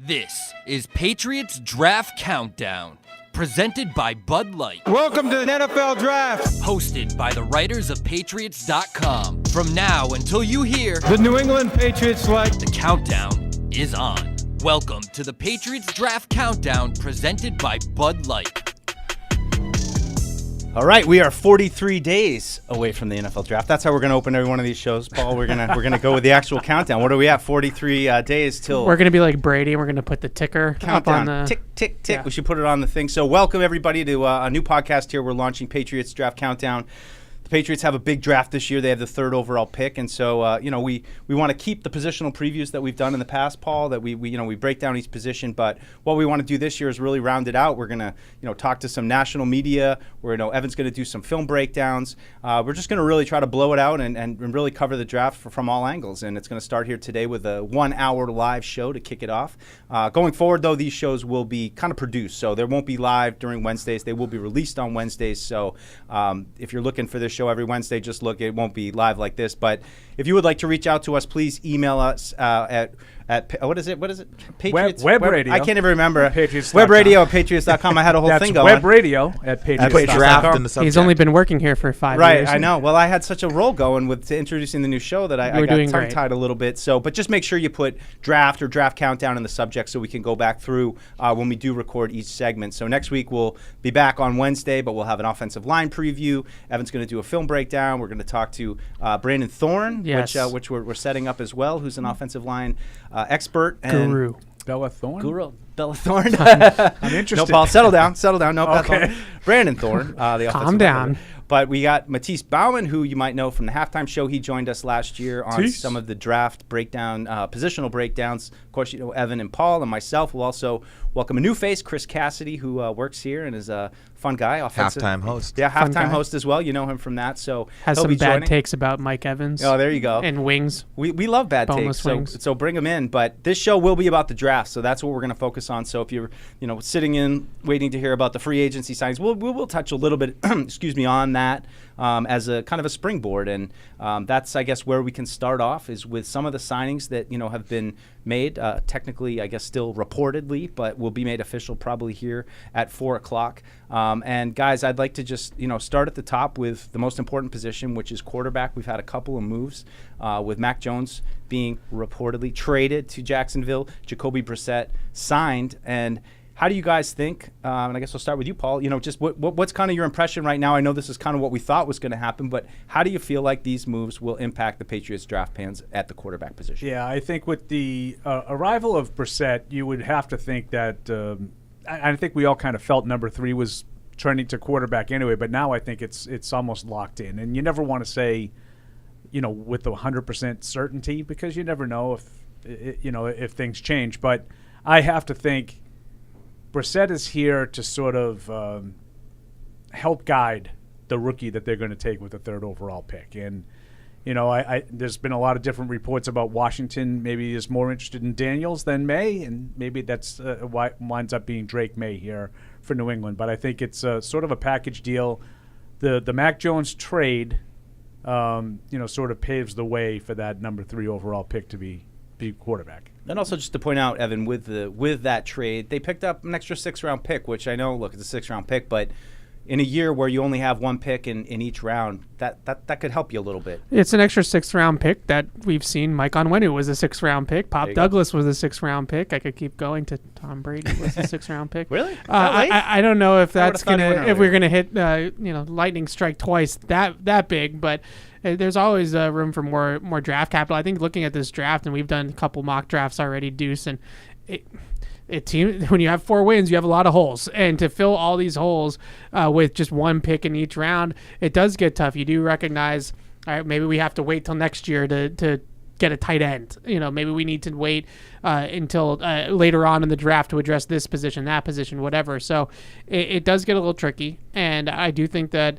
This is Patriots Draft Countdown, presented by Bud Light. Welcome to the NFL Draft. Hosted by the writers of Patriots.com. From now until you hear The New England Patriots select. the countdown is on. Welcome to the Patriots Draft Countdown, presented by Bud Light. All right, we are 43 days away from the NFL Draft. That's how we're going to open every one of these shows, Paul. We're gonna go with the actual countdown. What are we at? 43 days till We're gonna be like Brady. We're gonna put the ticker countdown. up on the Tick, tick, tick. Yeah. We should put it on the thing. So welcome everybody to a new podcast here. We're launching Patriots Draft Countdown. The Patriots have a big draft this year. They have the third overall pick, and so we want to keep the positional previews that we've done in the past, Paul. That we break down each position. But what we want to do this year is really round it out. We're gonna talk to some national media. Evan's gonna do some film breakdowns. We're just gonna really try to blow it out and really cover the draft from all angles. And it's gonna start here today with a 1 hour live show to kick it off. Going forward, though, these shows will be kind of produced, so there won't be live during Wednesdays. They will be released on Wednesdays. So if you're looking for this show every Wednesday, just look. It won't be live like this. But if you would like to reach out to us, please email us at what is it? Patriots Web radio. I can't even remember. Patriots.com. Web radio at Patriots.com. I had a whole That's thing going. web radio at Patriots.com. Draft in the subject. He's only been working here for 5 Right, years. I know. Well, I had such a role going with introducing the new show that I were got doing great. tongue-tied a little bit. So, but just make sure you put draft or draft countdown in the subject so we can go back through when we do record each segment. So next week we'll be back on Wednesday, but we'll have an offensive line preview. Evan's going to do a film breakdown. We're going to talk to Brandon Thorne, Yes. which we're setting up as well, who's an offensive line expert. Guru. Bella Thorne. Guru. Bella Thorne. I'm interested. No, Paul, settle down. No, Okay. Brandon Thorne, the offensive Calm down. lineman. But we got Matisse Bauman, who you might know from the halftime show. He joined us last year on some of the draft breakdown, positional breakdowns. Of course, Evan and Paul and myself will also welcome a new face, Chris Cassidy, who works here and is a fun guy. Halftime host. Yeah, Fun halftime guy. host as well. You know him from that. So Has he'll some be bad joining. takes about Mike Evans. Oh, there you go. And wings. We love bad Boneless takes, wings. so bring them in. But this show will be about the draft, so that's what we're going to focus on. So if you're sitting in waiting to hear about the free agency signings, we'll touch a little bit, on that as a kind of a springboard, and that's I guess where we can start off is with some of the signings that have been made. Technically, I guess still reportedly, but will be made official probably here at 4:00. And guys, I'd like to just start at the top with the most important position, which is quarterback. We've had a couple of moves with Mac Jones being reportedly traded to Jacksonville, Jacoby Brissett signed, and how do you guys think, and I guess we'll start with you, Paul, just what's kind of your impression right now? I know this is kind of what we thought was going to happen, but how do you feel like these moves will impact the Patriots draft plans at the quarterback position? Yeah, I think with the arrival of Brissett, you would have to think that I think we all kind of felt number 3 was trending to quarterback anyway, but now I think it's almost locked in. And you never want to say, with 100% certainty, because you never know if things change. But I have to think Brissett is here to sort of help guide the rookie that they're going to take with the third overall pick. And, there's been a lot of different reports about Washington maybe is more interested in Daniels than May, and maybe that's why winds up being Drake May here for New England. But I think it's sort of a package deal. The Mac Jones trade, sort of paves the way for that number 3 overall pick to be quarterback. And also just to point out, Evan, with that trade, they picked up an extra 6th-round pick, which I know, look, it's a 6th-round pick, but in a year where you only have one pick in each round, that could help you a little bit. It's an extra 6th-round pick that we've seen. Mike Onwenu was a 6th-round pick. Pop Douglas was a 6th-round pick. I could keep going to Tom Brady was a 6th-round pick. Really? I don't know if that's if we're gonna hit lightning strike twice that big, but there's always room for more draft capital. I think looking at this draft, and we've done a couple mock drafts already, Deuce, and when you have 4 wins, you have a lot of holes, and to fill all these holes with just one pick in each round, it does get tough. You do recognize, all right, maybe we have to wait till next year to get a tight end. Maybe we need to wait until later on in the draft to address this position, that position, whatever. So it does get a little tricky, and I do think that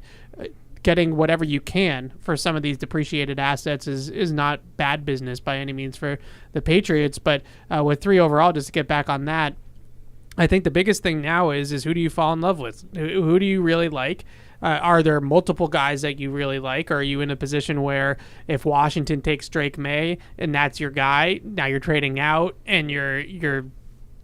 getting whatever you can for some of these depreciated assets is not bad business by any means for the Patriots. But with 3 overall, just to get back on that, I think the biggest thing now is who do you fall in love with? Who do you really like? Are there multiple guys that you really like? Or are you in a position where if Washington takes Drake May and that's your guy, now you're trading out and you're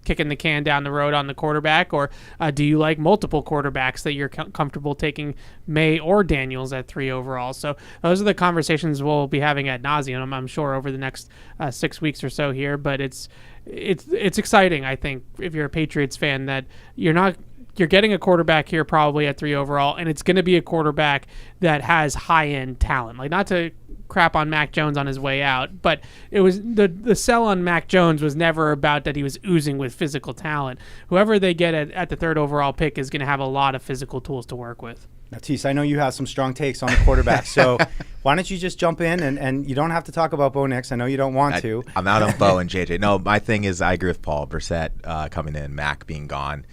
kicking the can down the road on the quarterback, or do you like multiple quarterbacks that you're comfortable taking May or Daniels at 3 overall? So those are the conversations we'll be having ad nauseum, I'm sure, over the next 6 weeks or so here. But it's exciting, I think, if you're a Patriots fan, that you're getting a quarterback here probably at 3 overall, and it's going to be a quarterback that has high-end talent. Like, not to crap on Mac Jones on his way out, but it was the sell on Mac Jones was never about that he was oozing with physical talent. Whoever they get at the 3rd overall pick is going to have a lot of physical tools to work with. Now, Tease, I know you have some strong takes on the quarterback, so why don't you just jump in, and you don't have to talk about Bo Nix. I know you don't want to. I'm out on Bo and JJ. No, my thing is I agree with Paul. Brissett coming in, Mac being gone.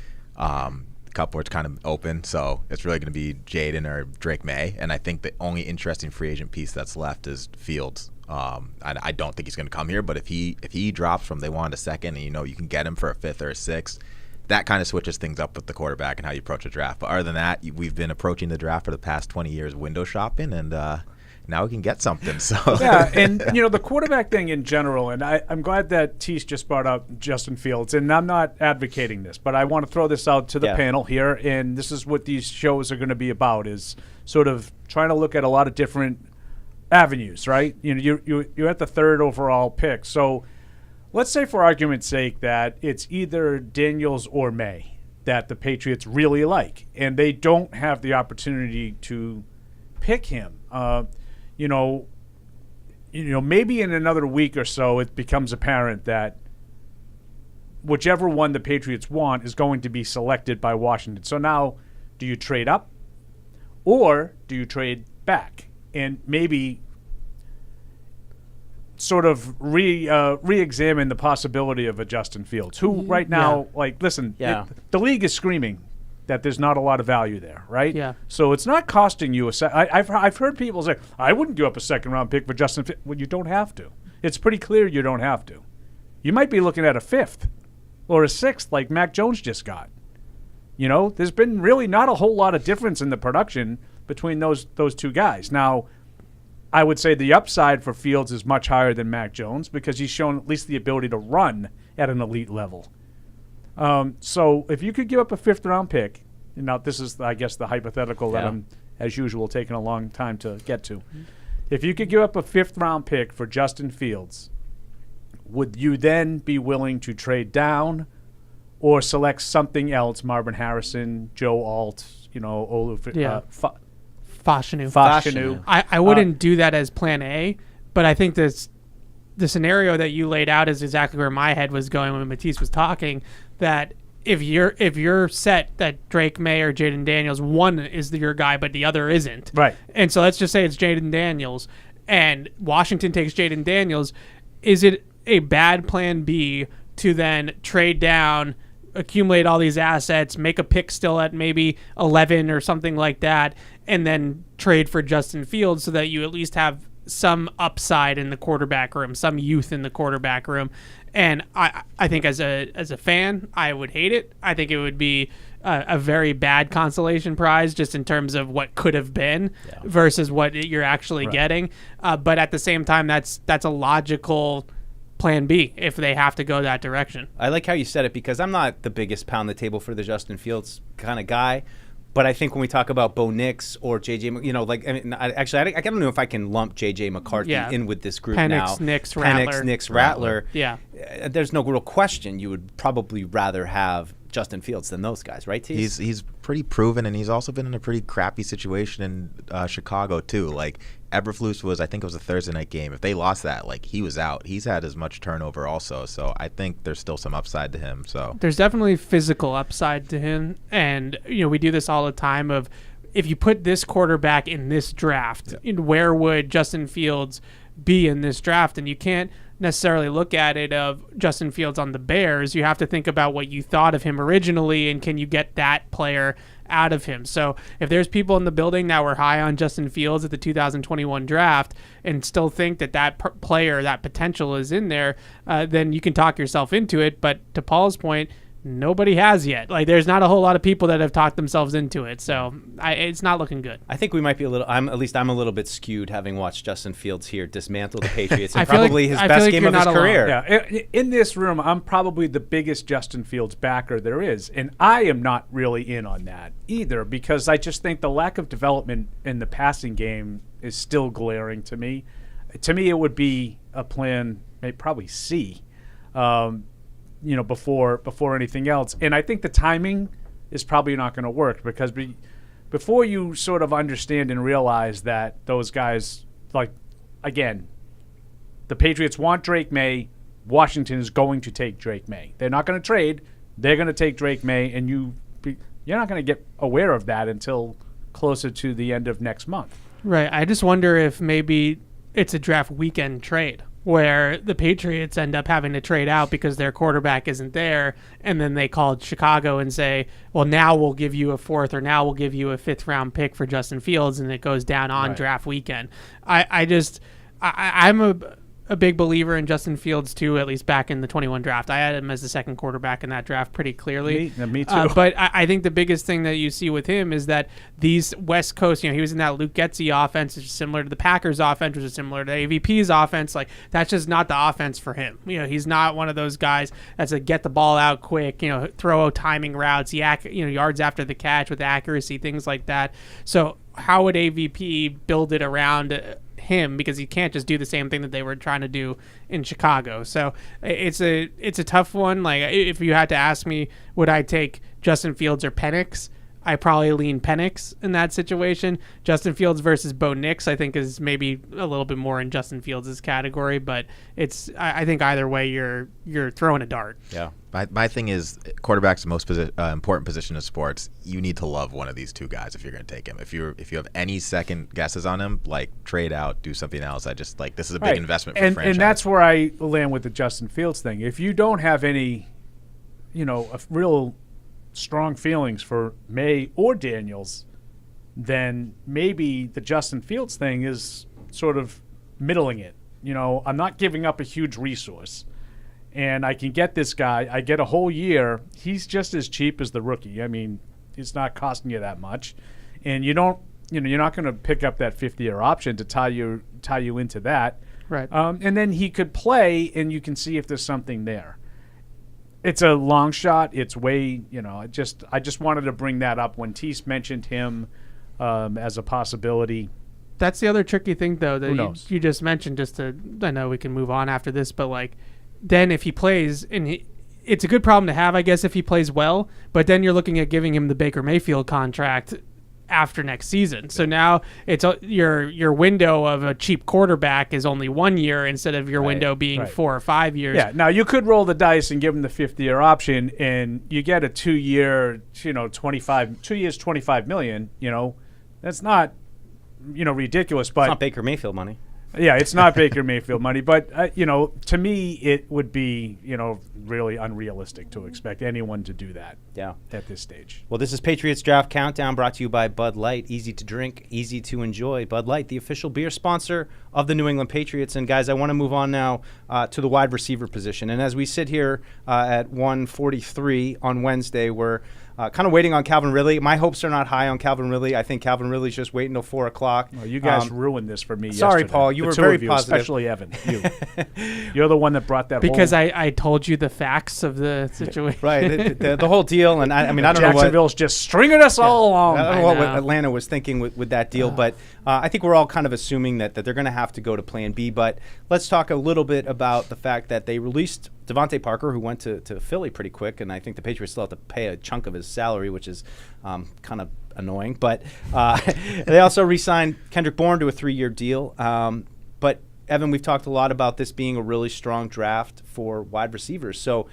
Cupboard's kind of open, so it's really going to be Jaden or Drake May. And I think the only interesting free agent piece that's left is Fields. I don't think he's going to come here, but if he drops from they want a second, and you can get him for a 5th or a 6th, that kind of switches things up with the quarterback and how you approach a draft. But other than that, we've been approaching the draft for the past 20 years window shopping, and now we can get something. So yeah, and the quarterback thing in general, and I'm glad that Tease just brought up Justin Fields, and I'm not advocating this, but I want to throw this out to the panel here, and this is what these shows are going to be about, is sort of trying to look at a lot of different avenues, right? You're at the 3rd overall pick, so let's say for argument's sake that it's either Daniels or May that the Patriots really like, and they don't have the opportunity to pick him. Maybe in another week or so it becomes apparent that whichever one the Patriots want is going to be selected by Washington. So now, do you trade up or do you trade back and maybe sort of re-examine the possibility of a Justin Fields, who right now, the league is screaming that there's not a lot of value there, right? Yeah. So it's not costing you I've heard people say, I wouldn't give up a 2nd-round pick for Justin Fields. Well, you don't have to. It's pretty clear you don't have to. You might be looking at a 5th or a 6th like Mac Jones just got. There's been really not a whole lot of difference in the production between those 2 guys. Now, I would say the upside for Fields is much higher than Mac Jones because he's shown at least the ability to run at an elite level. So if you could give up a 5th-round pick, now this is, I guess, the hypothetical that I'm, as usual, taking a long time to get to. If you could give up a 5th-round pick for Justin Fields, would you then be willing to trade down or select something else, Marvin Harrison, Joe Alt, Fashanu. I wouldn't do that as plan A, but I think the scenario that you laid out is exactly where my head was going when Matisse was talking, that if you're set that Drake May or Jaden Daniels, one is your guy but the other isn't, right? And so let's just say it's Jaden Daniels and Washington takes Jaden Daniels, is it a bad plan B to then trade down, accumulate all these assets, make a pick still at maybe 11 or something like that, and then trade for Justin Fields so that you at least have some upside in the quarterback room, some youth in the quarterback room? And I think as a fan, I would hate it. I think it would be a very bad consolation prize just in terms of what could have been versus what you're actually getting. But at the same time, that's a logical plan B if they have to go that direction. I like how you said it because I'm not the biggest pound the table for the Justin Fields kind of guy. But I think when we talk about Bo Nix or JJ, I don't know if I can lump JJ McCarthy in with this group now. Nix, Rattler. Yeah. There's no real question you would probably rather have Justin Fields than those guys, right, T? He's pretty proven, and he's also been in a pretty crappy situation in Chicago, too. Like, Eberflus was, I think it was a Thursday night game. If they lost that, he was out. He's had as much turnover also, so I think there's still some upside to him. So there's definitely physical upside to him, and we do this all the time of if you put this quarterback in this draft, where would Justin Fields be in this draft? And you can't necessarily look at it of Justin Fields on the Bears. You have to think about what you thought of him originally and can you get that player out of him. So if there's people in the building that were high on Justin Fields at the 2021 draft and still think that player, that potential is in there, then you can talk yourself into it. But to Paul's point, nobody has yet. Like, there's not a whole lot of people that have talked themselves into it. So it's not looking good. I think we might be I'm a little bit skewed, having watched Justin Fields here dismantle the Patriots. I And feel like- probably his I feel best like game you're of his not alone. career. Yeah, in this room, I'm probably the biggest Justin Fields backer there is, and I am not really in on that either because I just think the lack of development in the passing game is still glaring to me. To me, it would be a plan, probably C, before anything else. And I think the timing is probably not going to work because before you sort of understand and realize that those guys, like, again, the Patriots want Drake May. Washington is going to take Drake May. They're not going to trade. They're going to take Drake May, and you're not going to get aware of that until closer to the end of next month. Right. I just wonder if maybe it's a draft weekend trade where the Patriots end up having to trade out because their quarterback isn't there, and then they call Chicago and say, well, now we'll give you a 4th or now we'll give you a 5th-round pick for Justin Fields, and it goes down on draft weekend. I'm a big believer in Justin Fields, too, at least back in the 21 draft. I had him as the second quarterback in that draft pretty clearly. Me too. But I think the biggest thing that you see with him is that these West Coast, he was in that Luke Getsy offense, which is similar to the Packers offense, which is similar to AVP's offense. Like, that's just not the offense for him. He's not one of those guys that's a get the ball out quick, throw timing routes, yards after the catch with accuracy, things like that. So how would AVP build it around him, because he can't just do the same thing that they were trying to do in Chicago? So it's a tough one. Like, if you had to ask me, would I take Justin Fields or Penix? I probably lean Penix in that situation. Justin Fields versus Bo Nix, I think, is maybe a little bit more in Justin Fields' category, but I think either way you're throwing a dart. Yeah. My thing is, quarterback's the most important position in sports. You need to love one of these two guys if you're going to take him. If you have any second guesses on him, like, trade out, do something else. I just, like, this is a big investment for the franchise. And that's where I land with the Justin Fields thing. If you don't have any, a real strong feelings for May or Daniels, then maybe the Justin Fields thing is sort of middling it. I'm not giving up a huge resource, and I can get this guy. I get a whole year. He's just as cheap as the rookie. I mean, it's not costing you that much, and you're not going to pick up that 50-year option to tie you into that. Right. And then he could play, and you can see if there's something there. It's a long shot. It's way, I just wanted to bring that up when Tease mentioned him as a possibility. That's the other tricky thing, though, Who that knows? you just mentioned. I know we can move on after this, but like, then if he plays, it's a good problem to have, I guess, if he plays well. But then you're looking at giving him the Baker Mayfield contract after next season. So now it's your window of a cheap quarterback is only 1 year instead of your window being 4 or 5 years. Yeah. Now you could roll the dice and give him the 50-year option, and you get a 2 year, 2 years, $25 million. That's not, ridiculous. But It's not Baker Mayfield money. yeah, it's not Baker Mayfield money. But to me, it would be, really unrealistic to expect anyone to do that. Yeah. At this stage. Well, this is Patriots Draft Countdown, brought to you by Bud Light. Easy to drink, easy to enjoy. Bud Light, the official beer sponsor of the New England Patriots. And, guys, I want to move on now to the wide receiver position. And as we sit here at 1:43 on Wednesday, we're kind of waiting on Calvin Ridley. My hopes are not high on Calvin Ridley. I think Calvin Ridley's just waiting until 4 o'clock. Well, you guys ruined this for me Sorry, yesterday. Paul. You The were two very of you, positive. especially Evan. You're the one that brought that Because whole I told you the facts of the situation. Right, the whole deal. And I don't know what Jacksonville's just stringing us all along. I don't know what know. Atlanta was thinking with that deal, but I think we're all kind of assuming that they're going to have to go to Plan B. But let's talk a little bit about the fact that they released Devontae Parker, who went to Philly pretty quick, and I think the Patriots still have to pay a chunk of his salary, which is kind of annoying. But they also re-signed Kendrick Bourne to a 3-year deal. But, Evan, we've talked a lot about this being a really strong draft for wide receivers. So,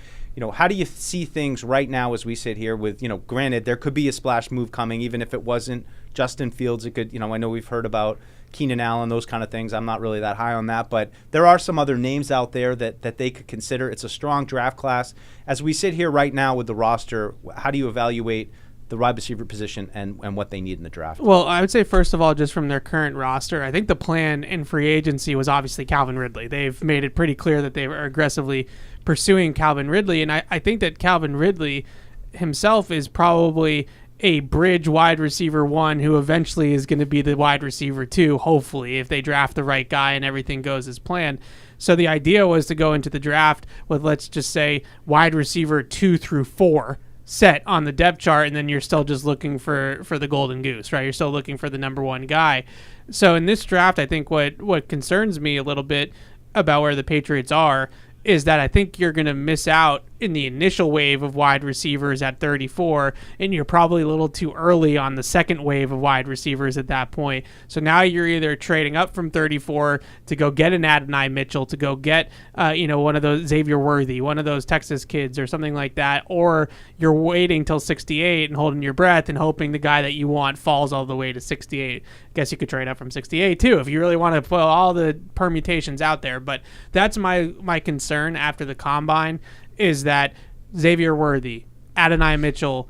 how do you see things right now as we sit here with, granted, there could be a splash move coming, even if it wasn't Justin Fields. It could, I know we've heard about Keenan Allen, those kind of things. I'm not really that high on that, but there are some other names out there that they could consider. It's a strong draft class. As we sit here right now with the roster, how do you evaluate the wide receiver position and what they need in the draft. Well, I would say, first of all, just from their current roster, I think the plan in free agency was obviously Calvin Ridley. They've made it pretty clear that they were aggressively pursuing Calvin Ridley, and I think that Calvin Ridley himself is probably a bridge wide receiver 1 who eventually is going to be the wide receiver 2, hopefully, if they draft the right guy and everything goes as planned. So the idea was to go into the draft with, let's just say, wide receiver 2 through 4 set on the depth chart, and then you're still just looking for the golden goose, right? You're still looking for the number 1 guy. So in this draft, I think what concerns me a little bit about where the Patriots are is that I think you're going to miss out in the initial wave of wide receivers at 34, and you're probably a little too early on the second wave of wide receivers at that point. So now you're either trading up from 34 to go get an Adonai Mitchell, to go get one of those Xavier Worthy, one of those Texas kids or something like that, or you're waiting till 68 and holding your breath and hoping the guy that you want falls all the way to 68. Guess you could trade up from 68 too if you really want to put all the permutations out there. But that's my concern after the combine, is that Xavier Worthy, Adonai Mitchell,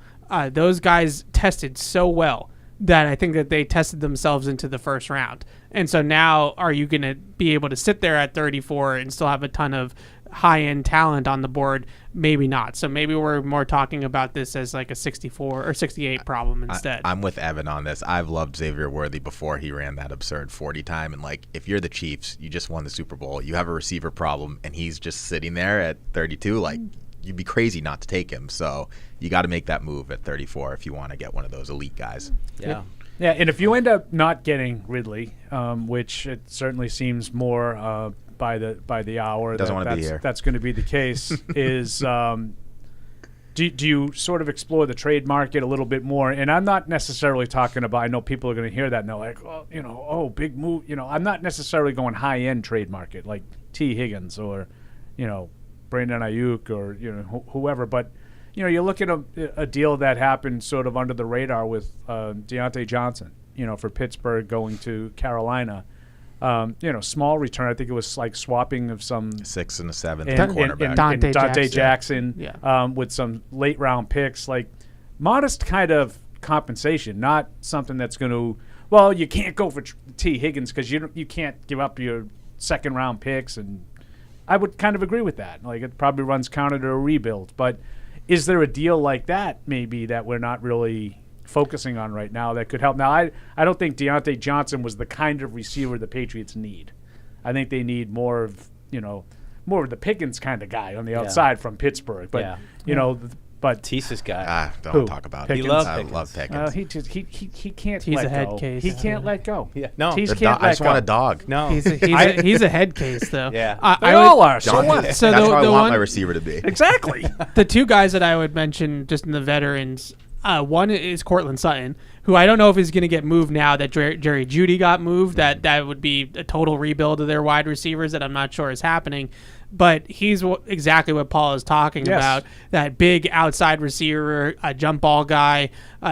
those guys tested so well that I think that they tested themselves into the first round. And so now, are you going to be able to sit there at 34 and still have a ton of high-end talent on the board? Maybe not. So maybe we're more talking about this as like a 64 or 68 problem instead. I'm with Evan on this. I've loved Xavier Worthy before he ran that absurd 40 time. And like, if you're the Chiefs, you just won the Super Bowl, you have a receiver problem, and he's just sitting there at 32, like, you'd be crazy not to take him. So you got to make that move at 34 if you want to get one of those elite guys. Yeah. Yeah, and if you end up not getting Ridley, which it certainly seems more by the hour, Doesn't want to be here. That's going to be the case. Is do you sort of explore the trade market a little bit more? And I'm not necessarily talking about. I know people are going to hear that and they're like, big move. I'm not necessarily going high end trade market like T. Higgins or Brandon Ayuk or whoever, but. You look at a deal that happened sort of under the radar with Deontay Johnson, for Pittsburgh going to Carolina. Small return. I think it was like swapping of some 6th and a 7th and cornerback. Dante Jackson Yeah. With some late round picks, like modest kind of compensation, not something that's going to. Well, you can't go for T. Higgins because you can't give up your second round picks, and I would kind of agree with that. Like it probably runs counter to a rebuild, but. Is there a deal like that maybe that we're not really focusing on right now that could help? Now, I don't think Deontay Johnson was the kind of receiver the Patriots need. I think they need more of the Pickens kind of guy on the outside from Pittsburgh. But but Tease's guy. Don't talk about Pickens? it. He loves I Pickens. love Pickens. He can't He's let a head go. case. He can't let go. Yeah. No. Tease The can't I let just go. want a dog. No. He's a head case though. Yeah. They all are. So John, what? So that's the- how I the want one- my receiver to be. Exactly. The two guys that I would mention just in the veterans, one is Cortland Sutton, who I don't know if he's going to get moved now that Jerry Jeudy got moved. That would be a total rebuild of their wide receivers that I'm not sure is happening. But he's exactly what Paul is talking about, that big outside receiver, a jump ball guy.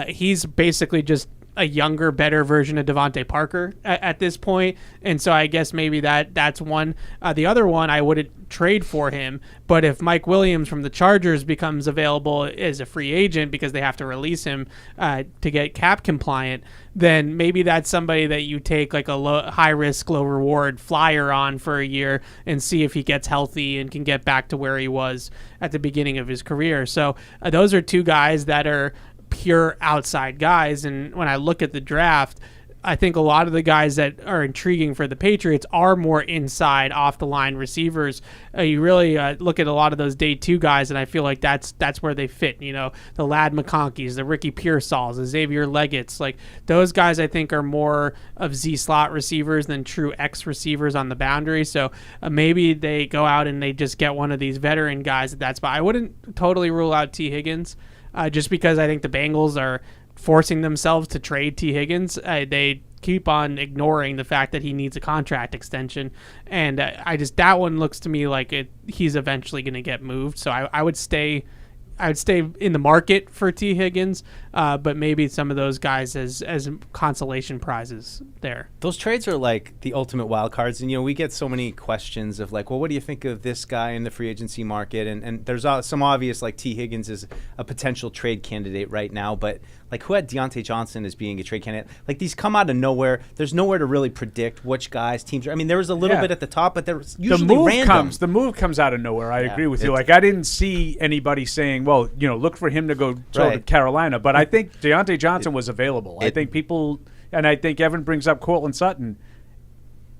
He's basically just a younger, better version of Devontae Parker at this point. And so I guess maybe that's one. The other one, I wouldn't trade for him. But if Mike Williams from the Chargers becomes available as a free agent because they have to release him to get cap compliant, then maybe that's somebody that you take like a high risk, low reward flyer on for a year and see if he gets healthy and can get back to where he was at the beginning of his career. So those are two guys that are pure outside guys. And when I look at the draft, I think a lot of the guys that are intriguing for the Patriots are more inside, off the line receivers. You really look at a lot of those day two guys, and I feel like that's where they fit. The Lad McConkeys, the Ricky Pearsalls, the Xavier Leggett's, like those guys I think are more of Z slot receivers than true X receivers on the boundary. So maybe they go out and they just get one of these veteran guys at that spot. I wouldn't totally rule out T. Higgins. Just because I think the Bengals are forcing themselves to trade T. Higgins. They keep on ignoring the fact that he needs a contract extension. And that one looks to me like he's eventually going to get moved. So I would stay I would stay in the market for T. Higgins, but maybe some of those guys as consolation prizes there. Those trades are like the ultimate wild cards, and we get so many questions of like, well, what do you think of this guy in the free agency market? And there's some obvious, like T. Higgins is a potential trade candidate right now, but like who had Deontay Johnson as being a trade candidate? Like these come out of nowhere. There's nowhere to really predict which guys teams are. I mean, there was a little bit at the top, but there was usually random. The move comes out of nowhere. I agree with you. Like I didn't see anybody saying, well, look for him to go to Carolina, but I think Deontay Johnson was available. I think people, and I think Evan brings up Cortland Sutton.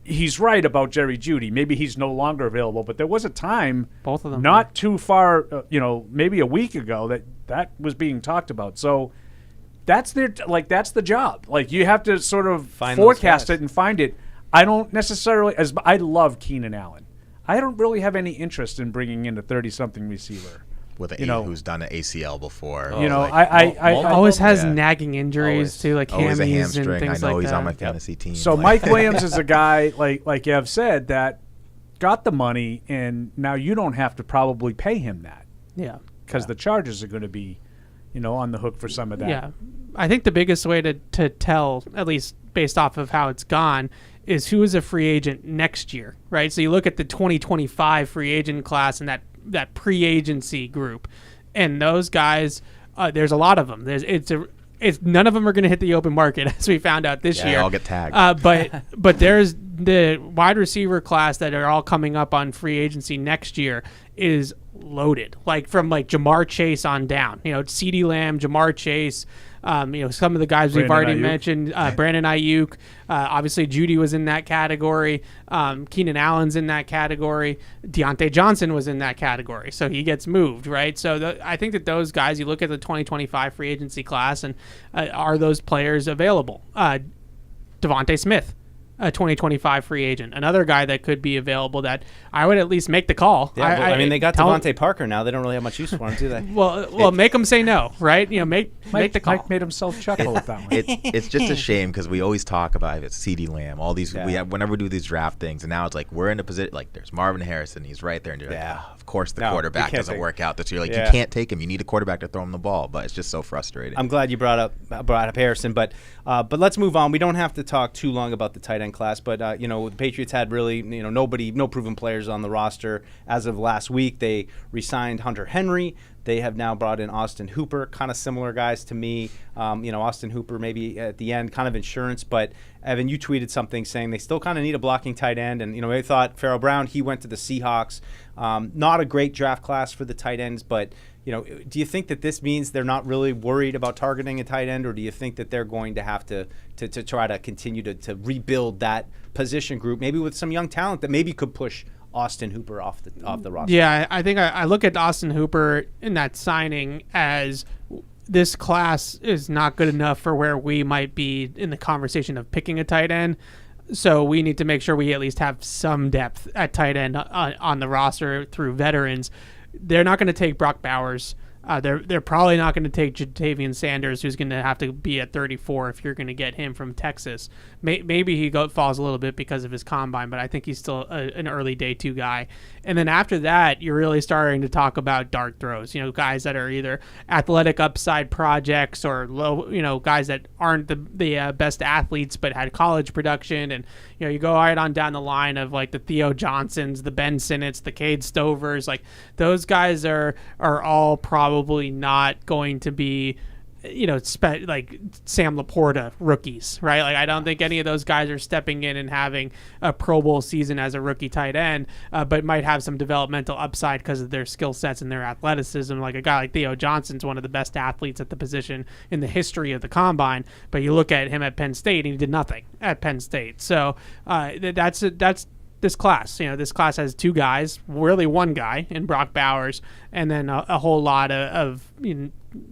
He's right about Jerry Jeudy. Maybe he's no longer available, but there was a time, both of them, not too far, maybe a week ago that was being talked about. So that's that's the job. Like you have to sort of forecast it and find it. I don't necessarily, I love Keenan Allen. I don't really have any interest in bringing in a 30-something receiver. With who's done an ACL before. I always has nagging injuries too, like always a hammies hamstring. and things I know like he's that. on my fantasy team. So Mike Williams is a guy, like Ev said, that got the money, and now you don't have to probably pay him that. Yeah. Because the Chargers are going to be, on the hook for some of that. Yeah. I think the biggest way to tell, at least based off of how it's gone, is who is a free agent next year, right? So you look at the 2025 free agent class and that pre-agency group, and those guys, there's a lot of them. It's none of them are going to hit the open market, as we found out this year. I'll get tagged. But there's the wide receiver class that are all coming up on free agency next year is loaded, like from like Jamar Chase on down. CeeDee Lamb, Jamar Chase. Some of the guys we've already mentioned, Brandon Ayuk, obviously Jeudy was in that category. Keenan Allen's in that category. Deontay Johnson was in that category. So he gets moved, right? So I think that those guys, you look at the 2025 free agency class and are those players available? Devontae Smith, a 2025 free agent, another guy that could be available that I would at least make the call. Yeah, they got Devontae Parker now. They don't really have much use for him, do they? well, make them say no, right? Make the call. Mike made himself chuckle with that one. It's just a shame because we always talk about CeeDee Lamb, all these. Whenever we do these draft things, and now it's like we're in a position like there's Marvin Harrison, he's right there, and you're like, of course the quarterback doesn't work out. That you're like, you can't take him. You need a quarterback to throw him the ball, but it's just so frustrating. I'm glad you brought up Harrison, but let's move on. We don't have to talk too long about the tight end class, but the Patriots had really no proven players on the roster as of last week. They re-signed Hunter Henry. They have now brought in Austin Hooper, kind of similar guys to me. Austin Hooper maybe at the end, kind of insurance. But, Evan, you tweeted something saying they still kind of need a blocking tight end. And, they thought Pharaoh Brown, he went to the Seahawks. Not a great draft class for the tight ends. But, do you think that this means they're not really worried about targeting a tight end? Or do you think that they're going to have to try to continue to rebuild that position group, maybe with some young talent that maybe could push Austin Hooper off the roster? Yeah, I think I look at Austin Hooper in that signing as this class is not good enough for where we might be in the conversation of picking a tight end. So we need to make sure we at least have some depth at tight end on the roster through veterans. They're not going to take Brock Bowers. They're probably not going to take Jatavian Sanders, who's going to have to be at 34 if you're going to get him from Texas. Maybe he falls a little bit because of his combine, but I think he's still an early day 2 guy. And then after that, you're really starting to talk about dart throws. Guys that are either athletic upside projects or low. Guys that aren't the best athletes but had college production. And you go right on down the line of like the Theo Johnsons, the Ben Sinnotts, the Cade Stovers. Like those guys are all probably not going to be like Sam Laporta rookies, right? Like I don't think any of those guys are stepping in and having a Pro Bowl season as a rookie tight end, but might have some developmental upside because of their skill sets and their athleticism. Like a guy like Theo Johnson's one of the best athletes at the position in the history of the combine, but you look at him at Penn State and he did nothing at Penn State. So that's this class. This class has 2 guys, really 1 guy in Brock Bowers, and then a whole lot of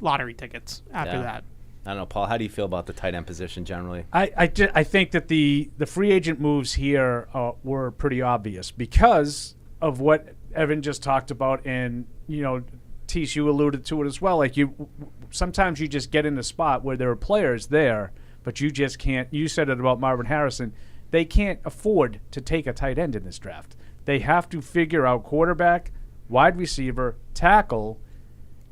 lottery tickets after that. I don't know, Paul. How do you feel about the tight end position generally? I think that the free agent moves here were pretty obvious because of what Evan just talked about, and Tease, you alluded to it as well. Like sometimes you just get in a spot where there are players there, but you just can't. You said it about Marvin Harrison. They can't afford to take a tight end in this draft. They have to figure out quarterback, wide receiver, tackle,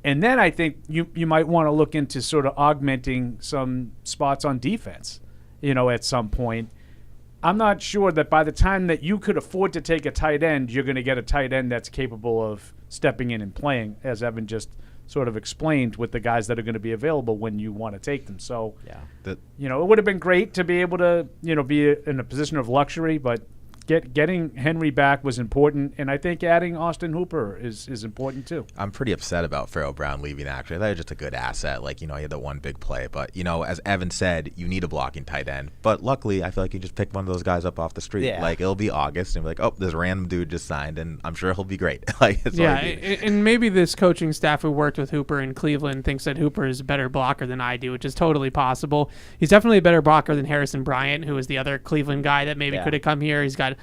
And then I think you might want to look into sort of augmenting some spots on defense, at some point. I'm not sure that by the time that you could afford to take a tight end, you're going to get a tight end that's capable of stepping in and playing, as Evan just sort of explained, with the guys that are going to be available when you want to take them. So, it would have been great to be able to, be in a position of luxury, but getting Henry back was important, and I think adding Austin Hooper is important too. I'm pretty upset about Pharaoh Brown leaving, actually. I thought he was just a good asset. He had that one big play. But, as Evan said, you need a blocking tight end. But luckily, I feel like you just pick one of those guys up off the street. Yeah. It'll be August, and be like, oh, this random dude just signed, and I'm sure he'll be great. And maybe this coaching staff who worked with Hooper in Cleveland thinks that Hooper is a better blocker than I do, which is totally possible. He's definitely a better blocker than Harrison Bryant, who is the other Cleveland guy that maybe could have come here. He's got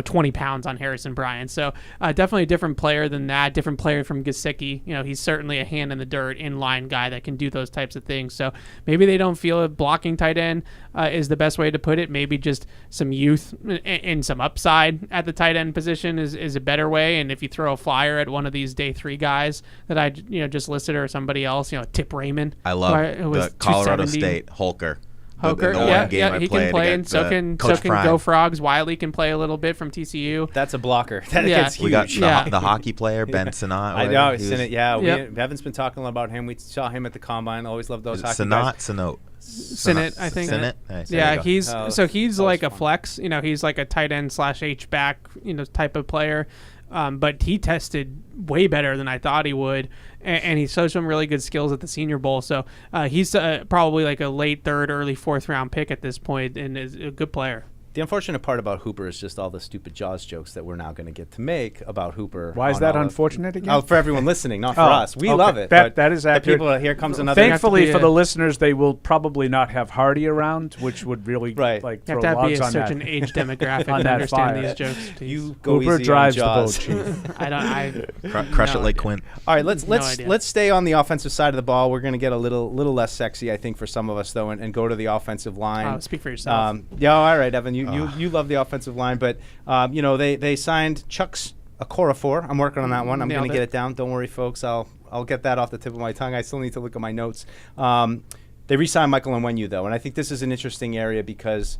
20 pounds on Harrison Bryant. So definitely a different player than that, different player from Gesicki. He's certainly a hand in the dirt, in-line guy that can do those types of things. So maybe they don't feel a blocking tight end is the best way to put it. Maybe just some youth and some upside at the tight end position is a better way. And if you throw a flyer at one of these day 3 guys that I just listed or somebody else, Tip Raymond. I love the Colorado State Holker. Hoker, he can play, and so can Go Frogs. Wiley can play a little bit from TCU. That's a blocker. That gets huge. We got the hockey player, Ben Sinnott. I know, Sinnott, Evan's been talking a lot about him. We saw him at the Combine. Always loved those hockey guys. Sinnott, I think. Sinnott? Nice. Yeah, he's like a flex. He's like a tight end / H-back, type of player. But he tested way better than I thought he would, and he showed some really good skills at the Senior Bowl. So he's probably like a late 3rd, early 4th round pick at this point, and is a good player. The unfortunate part about Hooper is just all the stupid Jaws jokes that we're now going to get to make about Hooper. Why is that unfortunate again? Oh, for everyone listening, not for us. We love it. That is accurate. People, here comes another. Thankfully for the listeners, they will probably not have Hardy around, which would really throw logs on that. You have to be a certain age demographic to understand these jokes. You go Hooper easy drives on the boat, Chief. Crush it like Quinn. All right, let's stay on the offensive side of the ball. We're going to get a little less sexy, I think, for some of us though, and go to the offensive line. Speak for yourself. All right, Evan, you love the offensive line, but they signed Chuck's Okorafor. I'm working on that one. I'm going to get it down. Don't worry, folks. I'll get that off the tip of my tongue. I still need to look at my notes. They re-signed Michael Onwenu, though, and I think this is an interesting area because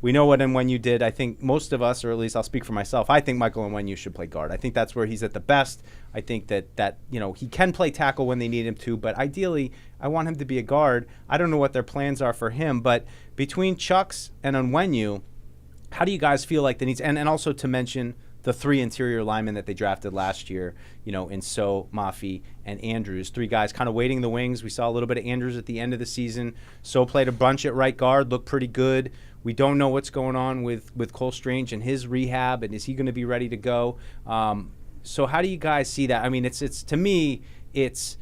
we know what Onwenu did. I think most of us, or at least I'll speak for myself, I think Michael Onwenu should play guard. I think that's where he's at the best. I think that he can play tackle when they need him to, but ideally I want him to be a guard. I don't know what their plans are for him, but between Chucks and Onwenu, how do you guys feel like the needs, and also to mention the 3 interior linemen that they drafted last year, in So, Mafi, and Andrews, 3 guys kind of waiting the wings. We saw a little bit of Andrews at the end of the season. So played a bunch at right guard, looked pretty good. We don't know what's going on with Cole Strange and his rehab, and is he going to be ready to go? So how do you guys see that? I mean, it's to me, it's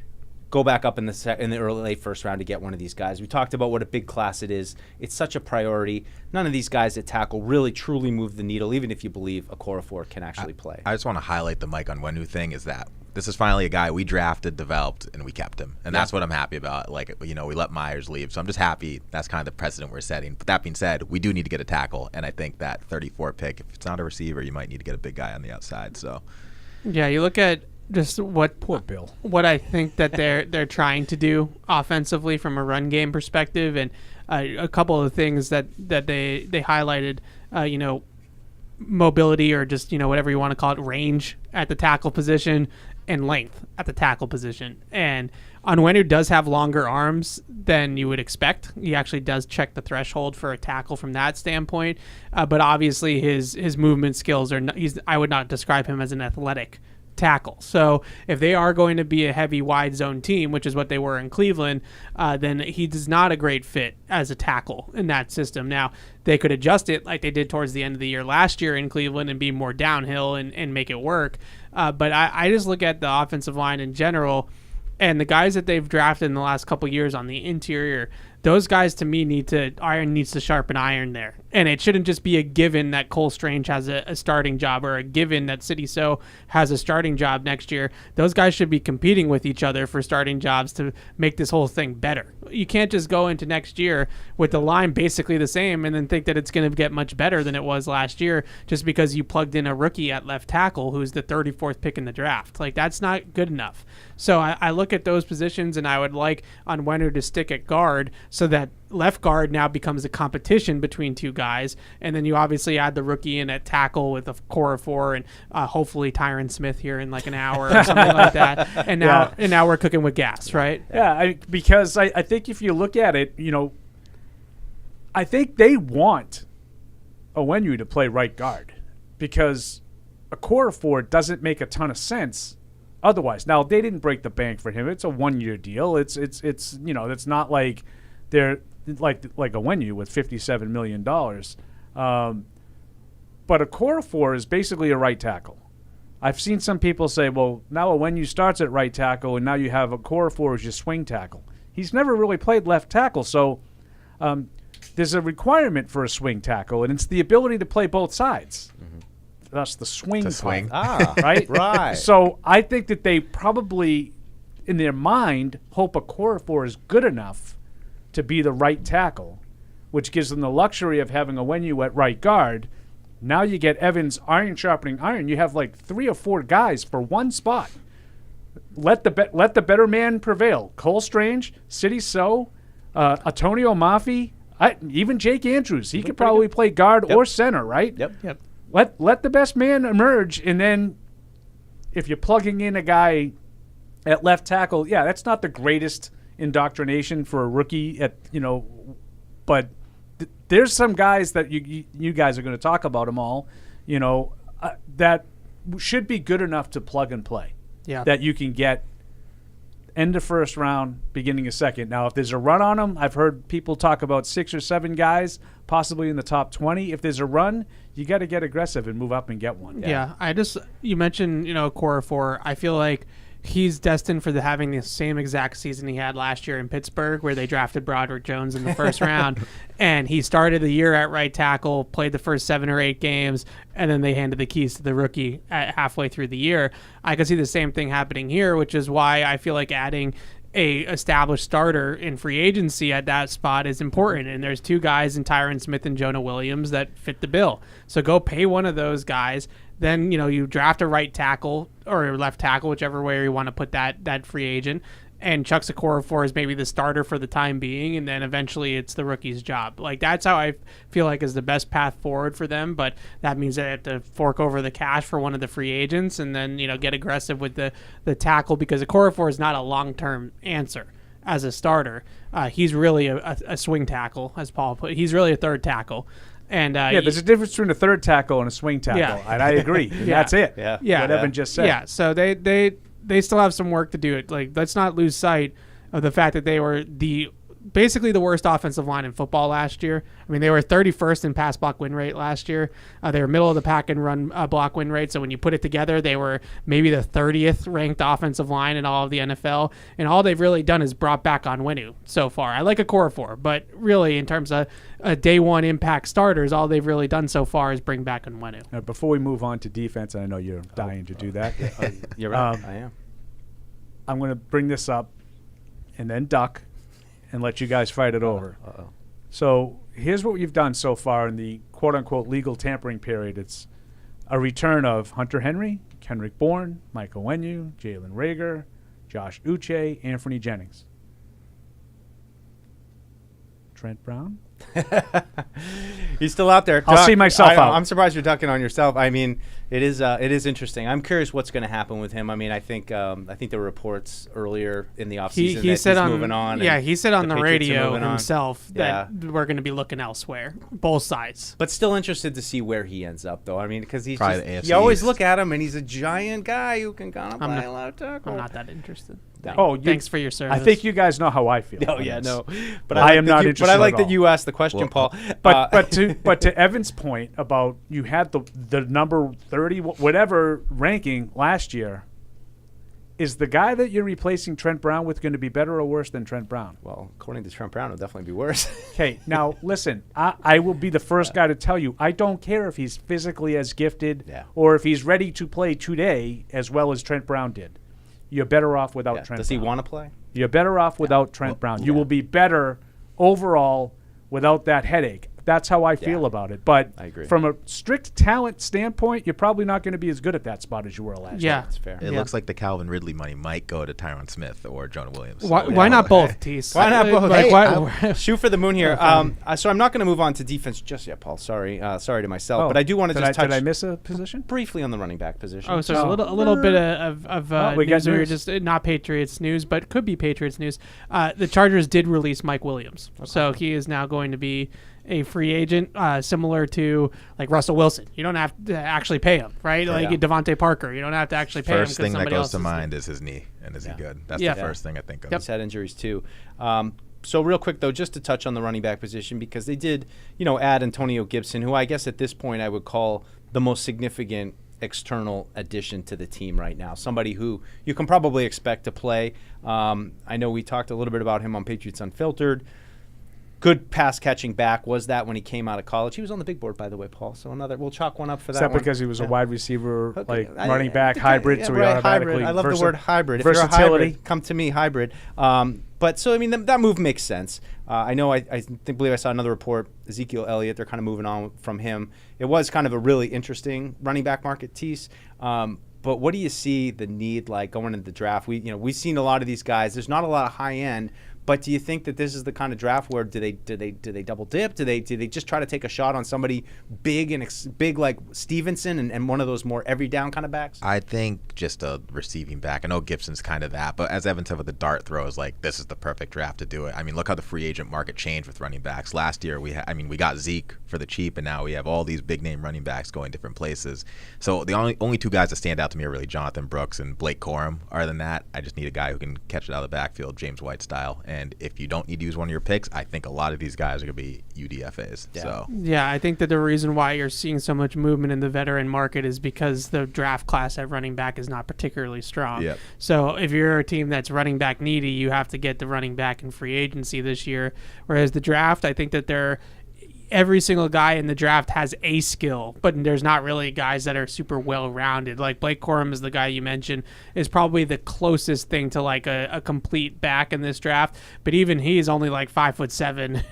go back up in the early late first round to get one of these guys. We talked about what a big class it is. It's such a priority. None of these guys at tackle really truly move the needle, even if you believe Okorafor can actually play. I just want to highlight the Mike Onwenu thing is that this is finally a guy we drafted, developed, and we kept him. And that's what I'm happy about. We let Myers leave. So I'm just happy that's kind of the precedent we're setting. But that being said, we do need to get a tackle. And I think that 34 pick, if it's not a receiver, you might need to get a big guy on the outside. So, yeah, you look at just what poor Bill. What I think that they're trying to do offensively from a run game perspective, and a couple of things that they highlighted, mobility or just whatever you want to call it, range at the tackle position and length at the tackle position. And Onwenu does have longer arms than you would expect. He actually does check the threshold for a tackle from that standpoint, but obviously his movement skills are I would not describe him as an athletic tackle. So if they are going to be a heavy wide zone team, which is what they were in Cleveland, then he is not a great fit as a tackle in that system. Now, they could adjust it like they did towards the end of the year last year in Cleveland and be more downhill and make it work. But I just look at the offensive line in general, and the guys that they've drafted in the last couple years on the interior, those guys to me iron needs to sharpen iron there. And it shouldn't just be a given that Cole Strange has a starting job or a given that City So has a starting job next year. Those guys should be competing with each other for starting jobs to make this whole thing better. You can't just go into next year with the line basically the same and then think that it's going to get much better than it was last year just because you plugged in a rookie at left tackle who's the 34th pick in the draft. Like, that's not good enough. So I look at those positions, and I would like Onwenu to stick at guard so that left guard now becomes a competition between two guys, and then you obviously add the rookie in at tackle with a core of 4 and hopefully Tyron Smith here in like an hour or something like that. And now we're cooking with gas, right? Yeah, because I think if you look at it, I think they want Onwenu to play right guard because a core of 4 doesn't make a ton of sense otherwise. Now, they didn't break the bank for him. It's a 1-year deal. It's it's not like they're like Onwenu with $57 million. But a core of 4 is basically a right tackle. I've seen some people say, well, now Onwenu starts at right tackle, and now you have a core of 4 as your swing tackle. He's never really played left tackle, so there's a requirement for a swing tackle, and it's the ability to play both sides. Mm-hmm. That's the swing part, right? Right. So I think that they probably, in their mind, hope a core of 4 is good enough to be the right tackle, which gives them the luxury of having Onwenu at right guard. Now you get Evans iron sharpening iron. You have like 3 or 4 guys for one spot. Let the better man prevail. Cole Strange, City So, Antonio Mafi, even Jake Andrews. He could probably play guard or center, right? Yep. Let the best man emerge, and then if you're plugging in a guy at left tackle, yeah, that's not the greatest indoctrination for a rookie but there's some guys that you guys are going to talk about them all, that should be good enough to plug and play. Yeah. That you can get end of first round, beginning of second. Now, if there's a run on them, I've heard people talk about 6 or 7 guys, possibly in the top 20. If there's a run, you got to get aggressive and move up and get one. Yeah. You mentioned, core of 4. I feel like he's destined for having the same exact season he had last year in Pittsburgh, where they drafted Broderick Jones in the first round, and he started the year at right tackle, played the first 7 or 8 games, and then they handed the keys to the rookie at halfway through the year. I could see the same thing happening here, which is why I feel like adding a established starter in free agency at that spot is important. And there's 2 guys in Tyron Smith and Jonah Williams that fit the bill. So go pay one of those guys. Then, you draft a right tackle or a left tackle, whichever way you want to put that free agent. And Chuck Okorafor is maybe the starter for the time being, and then eventually it's the rookie's job. Like, that's how I feel like is the best path forward for them, but that means they have to fork over the cash for one of the free agents and then, get aggressive with the tackle, because Okorafor is not a long-term answer as a starter. He's really a swing tackle, as Paul put it. He's really a third tackle. And there's a difference between a third tackle and a swing tackle, and I agree. That's it. What Evan just said. Yeah, so they still have some work to do. Like, let's not lose sight of the fact that they were basically the worst offensive line in football last year. I mean, they were 31st in pass block win rate last year. They were middle of the pack in run block win rate. So when you put it together, they were maybe the 30th ranked offensive line in all of the NFL. And all they've really done is brought back Onwenu so far. I like a core 4, but really in terms of day one impact starters, all they've really done so far is bring back Onwenu. Now, before we move on to defense, and I know you're dying to do that. You're right. I am. I'm going to bring this up and then duck and let you guys fight it over. Uh-oh. So here's what you've done so far in the quote-unquote legal tampering period. It's a return of Hunter Henry, Kendrick Bourne, Michael Onwenu, Jalen Reagor, Josh Uche, Anthony Jennings. Trent Brown? He's still out there. I'll see myself out. I'm surprised you're ducking on yourself. I mean, it is interesting. I'm curious what's going to happen with him. I mean, I think there were reports earlier in the offseason that he's moving on. Yeah, he said on the radio himself that we're going to be looking elsewhere, both sides. But still interested to see where he ends up, though. I mean, because he's probably just, you always look at him, and he's a giant guy who can kind of play a left tackle. I'm not that interested. Thanks for your service. I think you guys know how I feel. Oh yeah, no, but I am not interested. But I like that you asked the question, Paul. But to Evan's point about you had the number 30 whatever ranking last year, is the guy that you're replacing Trent Brown with going to be better or worse than Trent Brown? Well, according to Trent Brown, it'll definitely be worse. Okay, now listen, I will be the first guy to tell you, I don't care if he's physically as gifted or if he's ready to play today as well as Trent Brown did. You're better off without Trent Brown. Does he want to play? You're better off without Trent Brown. You will be better overall without that headache. That's how I feel about it. But I agree. From a strict talent standpoint, you're probably not going to be as good at that spot as you were last year. Yeah, That's fair. It looks like the Calvin Ridley money might go to Tyron Smith or Jonah Williams. Why not both, Tease? Why not both? Like, Hey, shoot for the moon here. So I'm not going to move on to defense just yet, Paul. Sorry to myself, but I do want to just touch Did I miss a position? briefly on the running back position. Oh, so there's a little bit of we got news where news. just not Patriots news, but could be Patriots news. The Chargers did release Mike Williams, so he is now going to be a free agent, similar to like Russell Wilson. You don't have to actually pay him, right? Like Devontae Parker, you don't have to actually pay him. First thing that goes to mind is his knee, and is he good? That's the first thing I think of. He's had injuries too. So real quick though, just to touch on the running back position, because they did, add Antonio Gibson, who I guess at this point I would call the most significant external addition to the team right now. Somebody who you can probably expect to play. I know we talked a little bit about him on Patriots Unfiltered. Good pass catching back was that when he came out of college. He was on the big board, by the way, Paul. So we'll chalk one up for that. Except one. because he was a wide receiver, running back Okay, hybrid, so he automatically. Hybrid. I love the word hybrid. If versatility. you're a hybrid, come to me, hybrid. But so I mean that move makes sense. I know. I believe I saw another report. Ezekiel Elliott. They're kind of moving on from him. It was kind of a really interesting running back market, Tease. But what do you see the need like going into the draft? We've seen a lot of these guys. There's not a lot of high end. But do you think that this is the kind of draft where do they double dip? Do they just try to take a shot on somebody big like Stevenson and one of those more every down kind of backs? I think just a receiving back. I know Gibson's kind of that, but as Evan said with the dart throws, like this is the perfect draft to do it. I mean, look how the free agent market changed with running backs. Last year we got Zeke for the cheap, and now we have all these big name running backs going different places. So the only two guys that stand out to me are really Jonathan Brooks and Blake Corum. Other than that, I just need a guy who can catch it out of the backfield, James White style. And if you don't need to use one of your picks, I think a lot of these guys are going to be UDFAs. Yeah, I think that the reason why you're seeing so much movement in the veteran market is because the draft class at running back is not particularly strong. Yep. So if you're a team that's running back needy, you have to get the running back in free agency this year. Whereas the draft, I think that every single guy in the draft has a skill, but there's not really guys that are super well-rounded. Like Blake Corum is the guy you mentioned, is probably the closest thing to like a complete back in this draft. But even he's only like 5'7",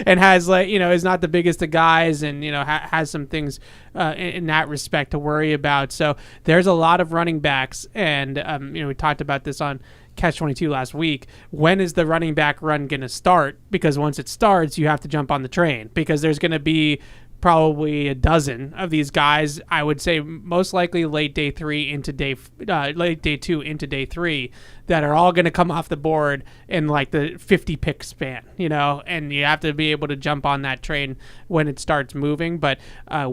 and has is not the biggest of guys, and has some things in that respect to worry about. So there's a lot of running backs, and we talked about this on Catch 22 last week. When is the running back run going to start? Because once it starts, you have to jump on the train, because there's going to be probably a dozen of these guys. I would say most likely late day 2 into day 3 that are all going to come off the board in like the 50 pick span, and you have to be able to jump on that train when it starts moving. But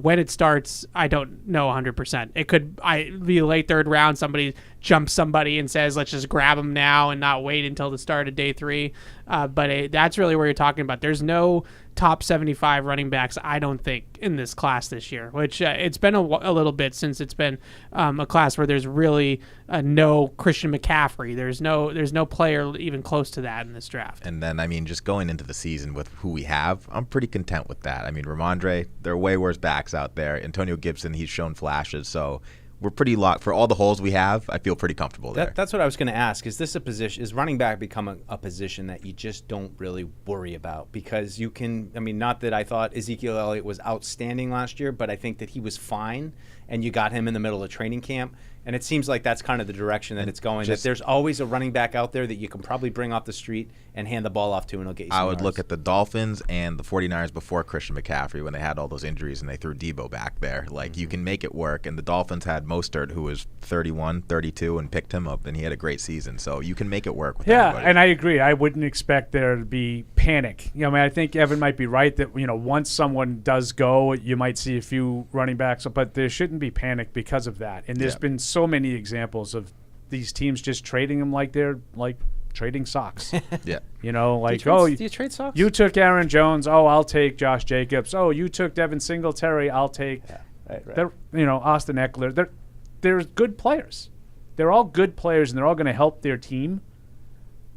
when it starts, I don't know 100%. It could be a late third round. Somebody jumps somebody and says, let's just grab them now and not wait until the start of day 3. But that's really where you're talking about. There's no top 75 running backs, I don't think, in this class this year, which it's been a little bit since it's been a class where there's really no Christian McCaffrey. There's no player even close to that in this draft. And then, just going into the season with who we have, I'm pretty content with that. Ramondre, there are way worse backs out there. Antonio Gibson, he's shown flashes, so we're pretty locked. For all the holes we have, I feel pretty comfortable there. That's what I was going to ask. Is this a position? Is running back become a position that you just don't really worry about? Because you can, not that I thought Ezekiel Elliott was outstanding last year, but I think that he was fine, and you got him in the middle of training camp. And it seems like that's kind of the direction that it's going, that there's always a running back out there that you can probably bring off the street and hand the ball off to, and he'll get you some I would yards. look at the Dolphins and the 49ers before Christian McCaffrey when they had all those injuries and they threw Debo back there. You can make it work. And the Dolphins had Mostert, who was 31, 32, and picked him up, and he had a great season. So you can make it work with anybody. And I agree. I wouldn't expect there to be panic. I think Evan might be right that, once someone does go, you might see a few running backs, but there shouldn't be panic because of that. And there's been so many examples of these teams just trading them like they're like trading socks. Yeah. Do you trade socks? You took Aaron Jones. Oh, I'll take Josh Jacobs. Oh, you took Devin Singletary. I'll take Right. Austin Eckler. They're good players. they're all good players and they're all going to help their team.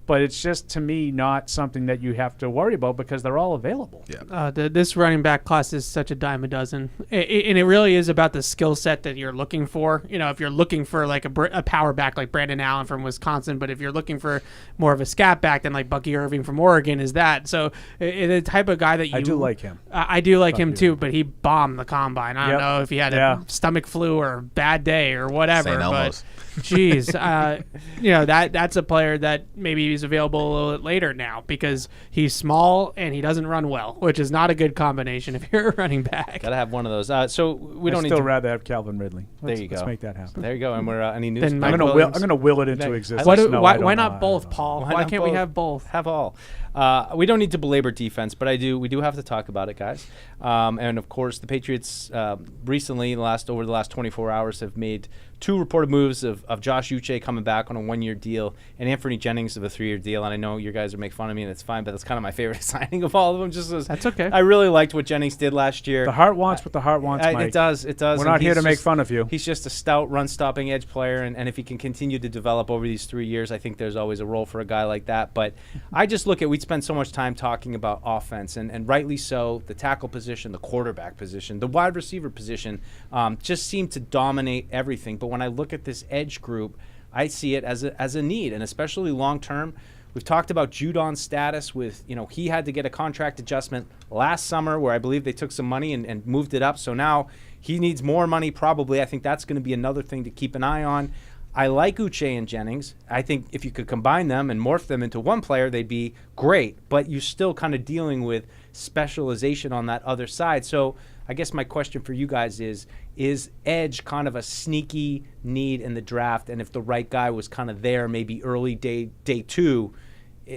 But it's just, to me, not something that you have to worry about because they're all available. Yeah. This running back class is such a dime a dozen. And it really is about the skill set that you're looking for. If you're looking for like a power back like Brandon Allen from Wisconsin, but if you're looking for more of a scat back, then like Bucky Irving from Oregon is that. So the type of guy that you... I do like him. I do like him too, but he bombed the combine. I don't know if he had a stomach flu or a bad day or whatever. St. Elmo's. But geez, that's a player that maybe he's available a little bit later now because he's small and he doesn't run well, which is not a good combination if you're a running back. Gotta have one of those. So we don't I'd need still to rather have Calvin Ridley. There you go. Let's make that happen. There you go. And we're any news? Then I'm going to will it into existence. Why not both, Paul? Why not can't we have both? Have all. We don't need to belabor defense, but we do have to talk about it, guys. And of course, the Patriots recently, over the last 24 hours, have made 2 reported moves of Josh Uche coming back on a 1-year deal and Anthony Jennings of a 3-year deal. And I know you guys are making fun of me, and it's fine, but that's kind of my favorite signing of all of them. That's okay. I really liked what Jennings did last year. The heart wants what the heart wants, Mike. It does. We're not here to make fun of you. He's just a stout run-stopping edge player, and if he can continue to develop over these 3 years, I think there's always a role for a guy like that. But I just look at, we'd spend so much time talking about offense, and rightly so, the tackle position, the quarterback position, the wide receiver position just seem to dominate everything. But when I look at this edge group, I see it as a need, and especially long-term. We've talked about Judon's status with, he had to get a contract adjustment last summer where I believe they took some money and moved it up. So now he needs more money probably. I think that's going to be another thing to keep an eye on. I like Uche and Jennings. I think if you could combine them and morph them into one player, they'd be great. But you're still kind of dealing with specialization on that other side. So I guess my question for you guys is edge kind of a sneaky need in the draft? And if the right guy was kind of there maybe early day 2,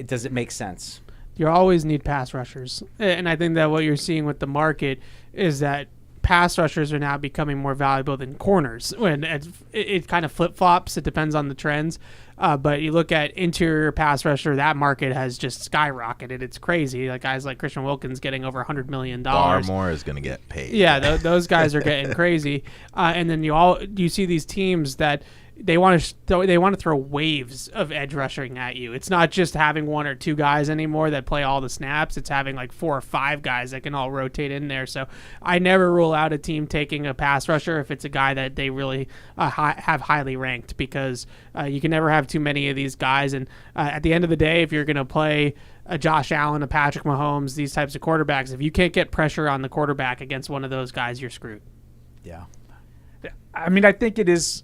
does it make sense? You always need pass rushers. And I think that what you're seeing with the market is that pass rushers are now becoming more valuable than corners. When it kind of flip-flops. It depends on the trends. But you look at interior pass rusher, that market has just skyrocketed. It's crazy. Like guys like Christian Wilkins getting over $100 million. Barmore is going to get paid. Yeah, those guys are getting crazy. And then you see these teams that they want to throw waves of edge rushing at you. It's not just having 1 or 2 guys anymore that play all the snaps. It's having like 4 or 5 guys that can all rotate in there. So I never rule out a team taking a pass rusher if it's a guy that they really have highly ranked, because you can never have too many of these guys. And at the end of the day, if you're going to play a Josh Allen, a Patrick Mahomes, these types of quarterbacks, if you can't get pressure on the quarterback against one of those guys, you're screwed. Yeah. I mean, I think it is,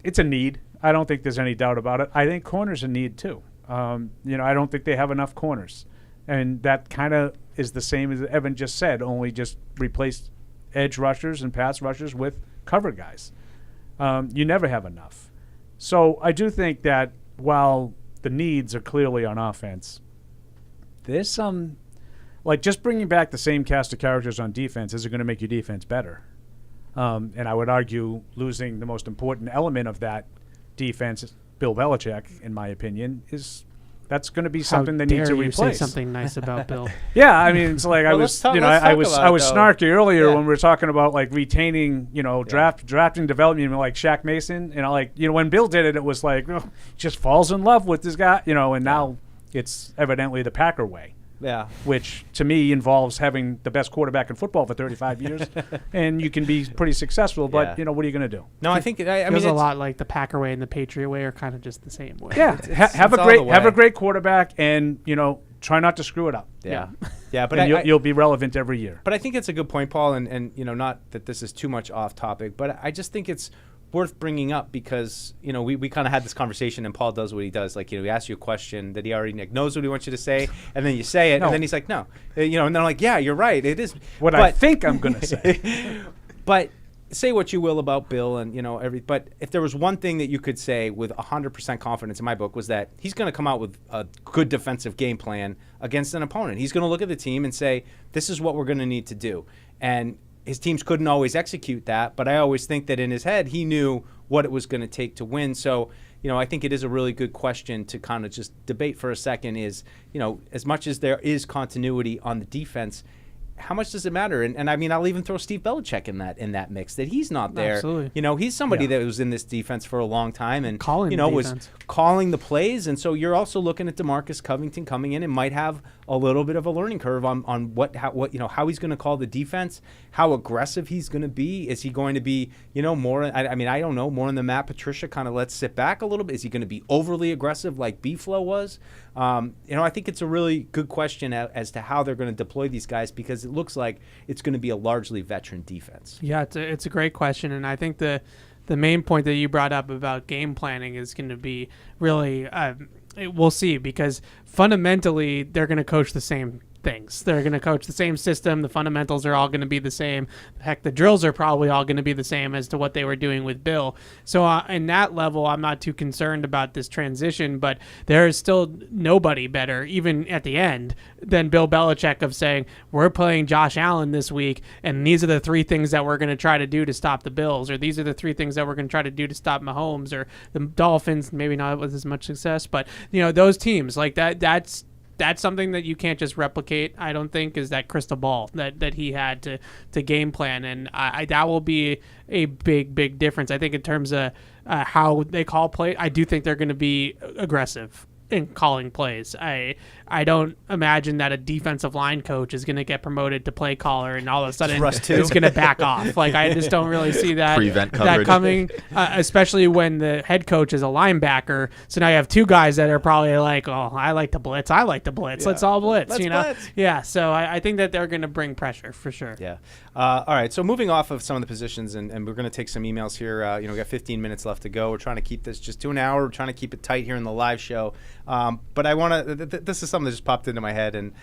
it's a need. I don't think there's any doubt about it. I think corners a need too. I don't think they have enough corners. And that kind of is the same as Evan just said, only just replace edge rushers and pass rushers with cover guys. You never have enough. So I do think that while the needs are clearly on offense, there's some, like just bringing back the same cast of characters on defense isn't going to make your defense better. And I would argue losing the most important element of that defense, Bill Belichick, in my opinion, that's going to be something they need to replace. How dare you say something nice about Bill? Yeah, I mean, it's like I was snarky earlier when we were talking about like retaining, drafting development, like Shaq Mason, when Bill did it was like just falls in love with this guy, and now it's evidently the Packer way. Yeah, which to me involves having the best quarterback in football for 35 years, and you can be pretty successful. But what are you going to do? No, I think I mean it's a lot like the Packer way and the Patriot way are kind of just the same way. Yeah, have a great quarterback, and try not to screw it up. Yeah, but you'll be relevant every year. But I think it's a good point, Paul, and not that this is too much off topic, but I just think it's worth bringing up because we kind of had this conversation, and Paul does what he does. Like he asks you a question that he already knows what he wants you to say, and then you say it, and then he's like, no, and then I'm like, yeah, you're right, it is what I think I'm going to say. But say what you will about Bill and but if there was one thing that you could say with 100% confidence in my book was that he's going to come out with a good defensive game plan against an opponent. He's going to look at the team and say, this is what we're going to need to do, and his teams couldn't always execute that, but I always think that in his head he knew what it was going to take to win. So, I think it is a really good question to kind of just debate for a second is, as much as there is continuity on the defense, how much does it matter? And I mean, I'll even throw Steve Belichick in that mix. That he's not there. Absolutely. You know, he's somebody that was in this defense for a long time and Calling the was defense. calling the plays. And so you're also looking at DeMarcus Covington coming in and might have a little bit of a learning curve on how he's going to call the defense, how aggressive he's going to be. Is he going to be more? I mean, I don't know, more in the Matt Patricia kind of let's sit back a little bit. Is he going to be overly aggressive like B-Flow was? I think it's a really good question as to how they're going to deploy these guys, because it looks like it's going to be a largely veteran defense. Yeah, it's a great question, and I think the main point that you brought up about game planning is going to be really we'll see, because fundamentally they're going to coach the same things. They're going to coach the same system. The fundamentals are all going to be the same. Heck, the drills are probably all going to be the same as to what they were doing with Bill. So in that level, I'm not too concerned about this transition, but there is still nobody better, even at the end, than Bill Belichick of saying, we're playing Josh Allen this week, and these are the 3 things that we're going to try to do to stop the Bills, or these are the 3 things that we're going to try to do to stop Mahomes, or the Dolphins, maybe not with as much success, but those teams like that's something that you can't just replicate, I don't think, is that crystal ball that he had to game plan. And that will be a big difference. I think in terms of how they call play, I do think they're going to be aggressive in calling plays. I don't imagine that a defensive line coach is going to get promoted to play caller and all of a sudden it's going to back off. Like, I just don't really see that coming, especially when the head coach is a linebacker. So now you have 2 guys that are probably like, oh, I like to blitz. Let's all blitz, Blitz. Yeah, so I think that they're going to bring pressure for sure. Yeah. All right, so moving off of some of the positions, and we're going to take some emails here. We got 15 minutes left to go. We're trying to keep this just to an hour. We're trying to keep it tight here in the live show. But I want to this is something that just popped into my head, and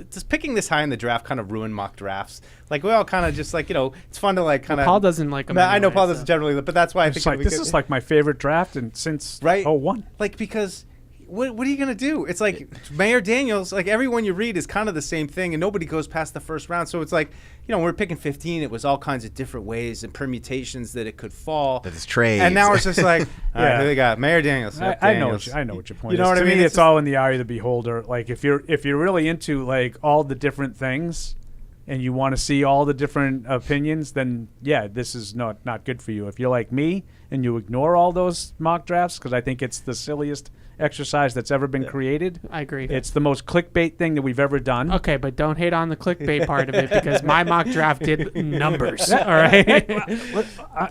just picking this high in the draft kind of ruined mock drafts. Like, we all kind of just it's fun to kind of. Paul doesn't like them. I know Paul doesn't generally, but that's why I think this is like my favorite draft and since 01. Like, because what are you going to do? It's like Mayor Daniels, like everyone you read is kind of the same thing, and nobody goes past the first round. So it's like, we're picking 15. It was all kinds of different ways and permutations that it could fall. That is trades. And now it's just like, all right, here they got Mayor Daniels. I know what your point is. You know what I mean? To me, it's all in the eye of the beholder. Like, if you're really into like all the different things and you want to see all the different opinions, then yeah, this is not good for you. If you're like me and you ignore all those mock drafts, because I think it's the silliest exercise that's ever been created. I agree. It's the most clickbait thing that we've ever done. Okay, but don't hate on the clickbait part of it, because my mock draft did numbers. All right.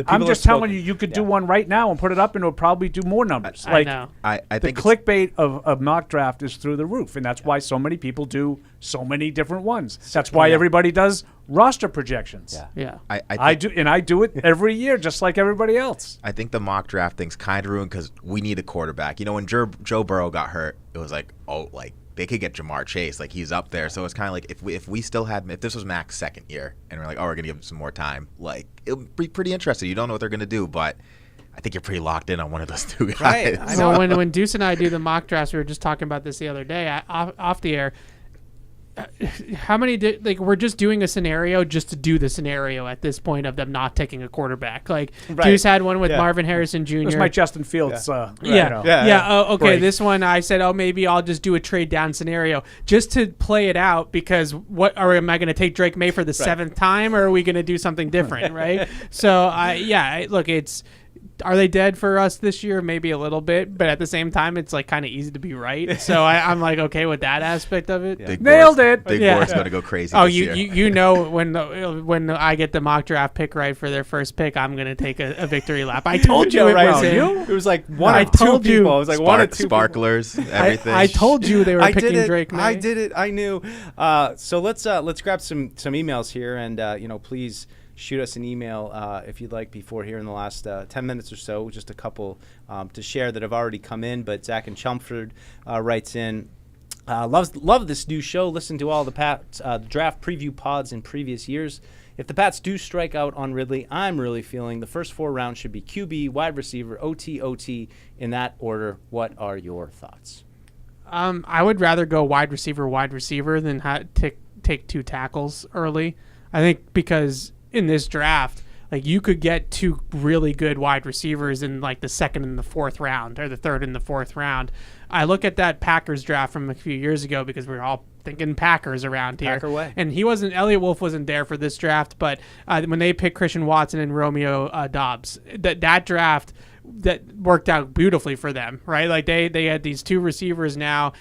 I'm just telling you could do one right now and put it up, and it'll probably do more numbers. I know. I think the clickbait of mock draft is through the roof, and that's why so many people do so many different ones. That's why everybody does roster projections. Yeah. I do, and I do it every year, just like everybody else. I think the mock draft thing's kind of ruined because we need a quarterback. When Joe Burrow got hurt, it was like, oh, like they could get Jamar Chase, like he's up there. So it's kind of like if we still had, if this was Mac's second year and we're like, oh, we're gonna give him some more time, like it would be pretty interesting. You don't know what they're gonna do, but I think you're pretty locked in on one of those 2 guys. Right. I know. When Deuce and I do the mock drafts, we were just talking about this the other day off the air. How many we're just doing a scenario just to do the scenario at this point of them not taking a quarterback. Like, Deuce had one with Marvin Harrison Jr. It was my Justin Fields. Okay, break. this one I said, maybe I'll just do a trade down scenario just to play it out, because am I going to take Drake May for the 7th time, or are we going to do something different, right? So look, are they dead for us this year? Maybe a little bit, but at the same time, it's like kind of easy to be right. So I'm like, okay with that aspect of it. Yeah. Nailed it. Big Board's going to go crazy. Oh, this year. when I get the mock draft pick right for their first pick, I'm going to take a victory lap. I told you it was It was like one or two people. It was like one or two sparklers, everything. I told you they were picking Drake May. I did it. I knew. So let's grab some emails here, and please shoot us an email if you'd like before here in the last 10 minutes or so. Just a couple to share that have already come in. But Zach in Chelmsford writes in, love this new show. Listen to all the draft preview pods in previous years. If the Pats do strike out on Ridley, I'm really feeling the first 4 rounds should be QB, wide receiver, OT in that order. What are your thoughts? I would rather go wide receiver than take 2 tackles early. I think because in this draft, like, you could get 2 really good wide receivers in like the 2nd and the 4th round, or the 3rd and the 4th round. I look at that Packers draft from a few years ago, because we were all thinking Packers around here. Packer way. And Elliott Wolf wasn't there for this draft, but when they picked Christian Watson and Romeo Dobbs, that draft that worked out beautifully for them, right? Like they had these two receivers now,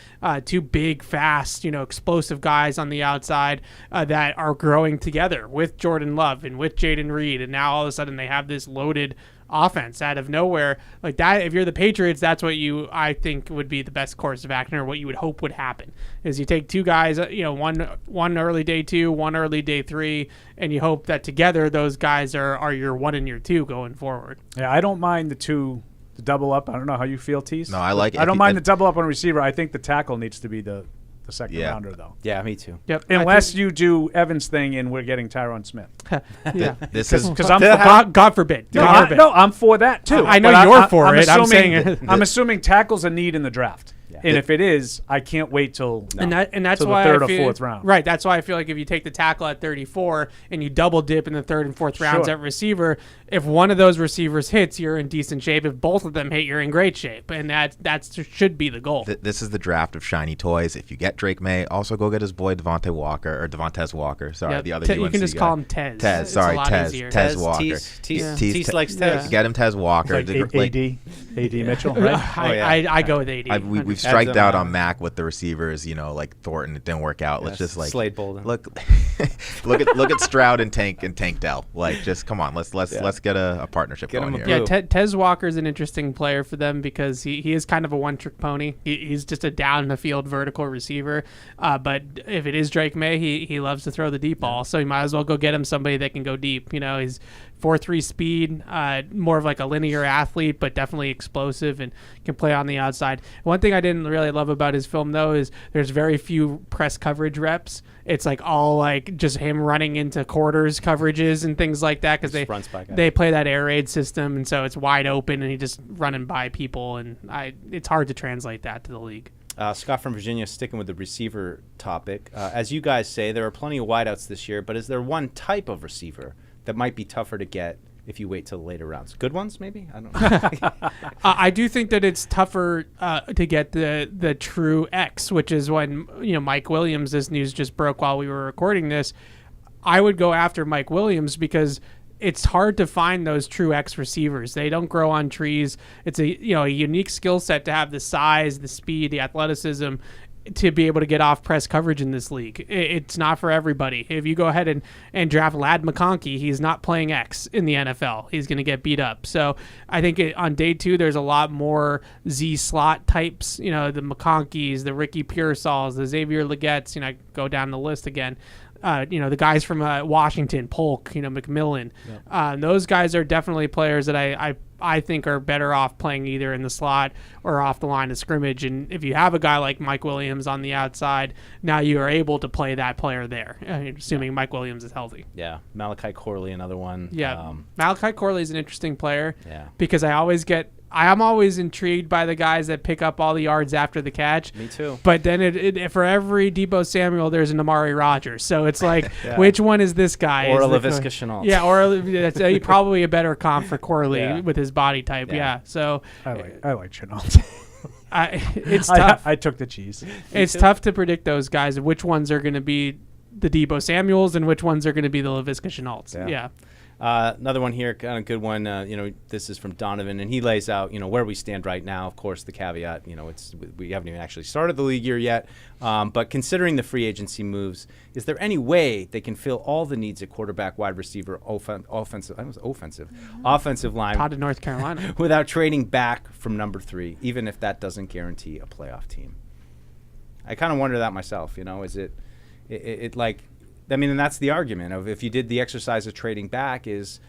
two big, fast, explosive guys on the outside that are growing together with Jordan Love and with Jaden Reed, and now all of a sudden they have this loaded offense out of nowhere like that. If you're the Patriots, that's what I think would be the best course of action, or what you would hope would happen, is you take two guys, one early day 2, one early day 3, and you hope that together those guys are your 1 and your 2 going forward. Yeah, I don't mind the double up. I don't know how you feel, Tease. No, I like it. I don't mind the double up on a receiver. I think the tackle needs to be the second rounder, though. Yeah, me too. Yep. Unless you do Evans thing and we're getting Tyrone Smith. Yeah. This is Because I'm God forbid. God forbid. I'm for that too. I know But you're for I'm it. I'm assuming- saying I'm assuming tackle's a need in the draft. And if it is, I can't wait till and that's till why the third I or feel, fourth round. Right. That's why I feel like if you take the tackle at 34 and you double dip in the 3rd and 4th rounds Sure. at receiver, if one of those receivers hits, you're in decent shape. If both of them hit, you're in great shape, and that should be the goal. This is the draft of shiny toys. If you get Drake May, also go get his boy Devontae Walker. Sorry, Yep. the other You UNC can just guy. call him Tez. Tez, It's sorry, a lot Tez. easier. Tez Walker. Tease likes Tez. Yeah. Get him Tez Walker. Like AD Mitchell, right? I go with AD. We've Adds striked them out on. on Mac with the receivers, like Thornton. It didn't work out. Let's just Slade Bolden. look at Stroud and Tank Dell. Like, just come on, let's get a partnership Get going him a here. blue. Yeah, Tez Walker's an interesting player for them because he is kind of a one-trick pony. He's just a down-the-field vertical receiver. But if it is Drake May, he loves to throw the deep ball, so you might as well go get him somebody that can go deep. He's 4.3 speed, more of like a linear athlete, but definitely explosive and can play on the outside. One thing I didn't really love about his film, though, is there's very few press coverage reps. It's like all like just him running into quarters coverages and things like that because they play that air raid system, and so it's wide open and he just running by people, and it's hard to translate that to the league. Scott from Virginia, sticking with the receiver topic. As you guys say, there are plenty of wideouts this year, but is there one type of receiver that might be tougher to get if you wait till the later rounds? Good ones, maybe? I don't know. I do think that it's tougher to get the true X, which is when Mike Williams, this news just broke while we were recording this. I would go after Mike Williams because it's hard to find those true X receivers. They don't grow on trees. It's a unique skill set to have the size, the speed, the athleticism to be able to get off press coverage in this league. It's not for everybody. If you go ahead and draft Ladd McConkey, he's not playing X in the NFL. He's going to get beat up. So I think on day 2, there's a lot more Z slot types, the McConkeys, the Ricky Pearsalls, the Xavier Legettes, go down the list again. The guys from Washington, Polk, McMillan. Yep. Those guys are definitely players that I think are better off playing either in the slot or off the line of scrimmage. And if you have a guy like Mike Williams on the outside, now you are able to play that player there, assuming Mike Williams is healthy. Yeah, Malachi Corley, another one. Yeah, Malachi Corley is an interesting player because I am always intrigued by the guys that pick up all the yards after the catch. Me too. But then for every Debo Samuel, there's an Amari Rogers. So it's like, which one is this guy? Or a Laviska Shenault. Yeah, or that's probably a better comp for Corley with his body type. Yeah. So I like Shenault. It's tough. I took the cheese. It's tough to predict those guys, which ones are going to be the Debo Samuels and which ones are going to be the Laviska Shenaults. Yeah. Another one here, kind of good one. This is from Donovan, and he lays out, where we stand right now. Of course, the caveat, we haven't even actually started the league year yet. But considering the free agency moves, is there any way they can fill all the needs at quarterback, wide receiver, offensive line, Todd of North Carolina, without trading back from number 3, even if that doesn't guarantee a playoff team? I kind of wonder that myself. Is it like? And that's the argument of if you did the exercise of trading back is,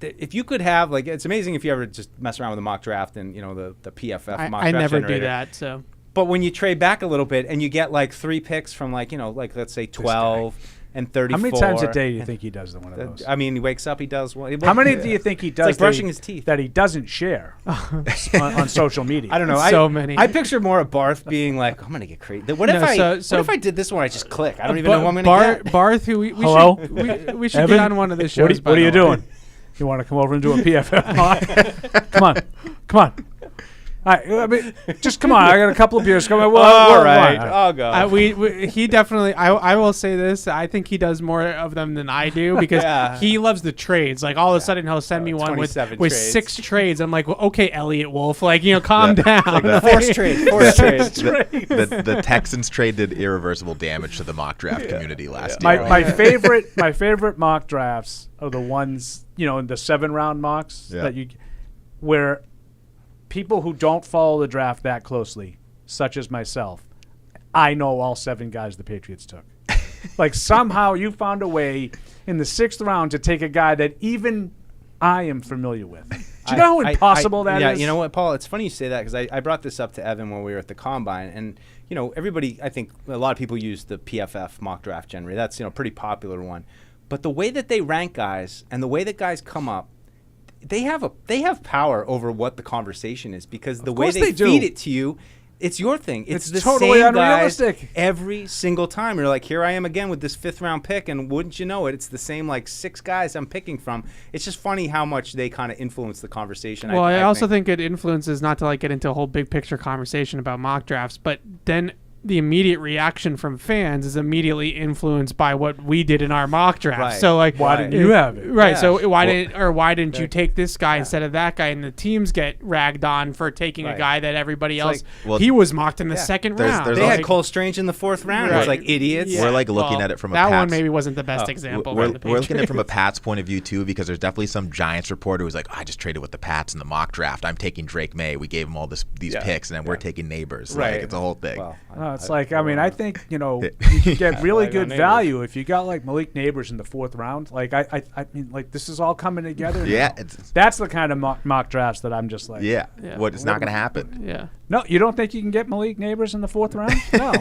if you could have, it's amazing if you ever just mess around with a mock draft and, the PFF mock draft I never generator. do that, so. But when you trade back a little bit and you get 3 picks from let's say 12 and 34. How many times a day do you think he does one of those? He wakes up, he does one. How many do you think he does? It's like brushing his teeth. That he doesn't share on social media. I don't know. So many. I picture more of Barth being like, I'm going to get crazy. What if I did this one? I just click. I don't even know what I'm going to get. Barth, who we Hello? we should Evan? get on one of the shows. What are you doing? You want to come over and do a PFF? Come on. I mean, just come on. I got a couple of beers. Come on. All right, I'll go. He definitely. I will say this. I think he does more of them than I do because he loves the trades. Like all of a sudden he'll send me one with trades. 6 trades. I'm like, well, okay, Elliot Wolf, like calm down. Forced trade. The Texans traded irreversible damage to the mock draft community last year. My favorite mock drafts are the ones in the 7-round mocks where people who don't follow the draft that closely, such as myself, I know all 7 guys the Patriots took. Like somehow you found a way in the 6th round to take a guy that even I am familiar with. Do you know how impossible that is? Yeah, you know what, Paul? It's funny you say that because I brought this up to Evan when we were at the Combine. And, everybody, I think a lot of people use the PFF mock draft generally. That's, a pretty popular one. But the way that they rank guys and the way that guys come up, they have power over what the conversation is because the way they feed it to you, it's your thing. It's the totally same unrealistic guys every single time. You're like, here I am again with this 5th-round pick, and wouldn't you know it, it's the same 6 guys I'm picking from. It's just funny how much they kind of influence the conversation. Well, I also think it influences, not to get into a whole big picture conversation about mock drafts, but then the immediate reaction from fans is immediately influenced by what we did in our mock draft. Right. So why didn't you have it? Right. Yeah. So why didn't you take this guy instead of that guy? And the teams get ragged on for taking a guy that everybody else. He was mocked in the 2nd round. They had Cole Strange in the 4th round. Right. It was like idiots. Yeah. We're looking at it from that Pats. one maybe wasn't the best example. We're looking at it from a Pats point of view too, because there's definitely some Giants reporter who's like, I just traded with the Pats in the mock draft. I'm taking Drake May. We gave him all these picks, and then we're taking Neighbors. Right. It's a whole thing. Well, it's I think you can get really good value if you got Malik Neighbors in the 4th round. I mean, this is all coming together. Yeah, that's the kind of mock drafts that I'm just like. Yeah. What it's not going to happen. Yeah. No, you don't think you can get Malik Neighbors in the 4th round? No.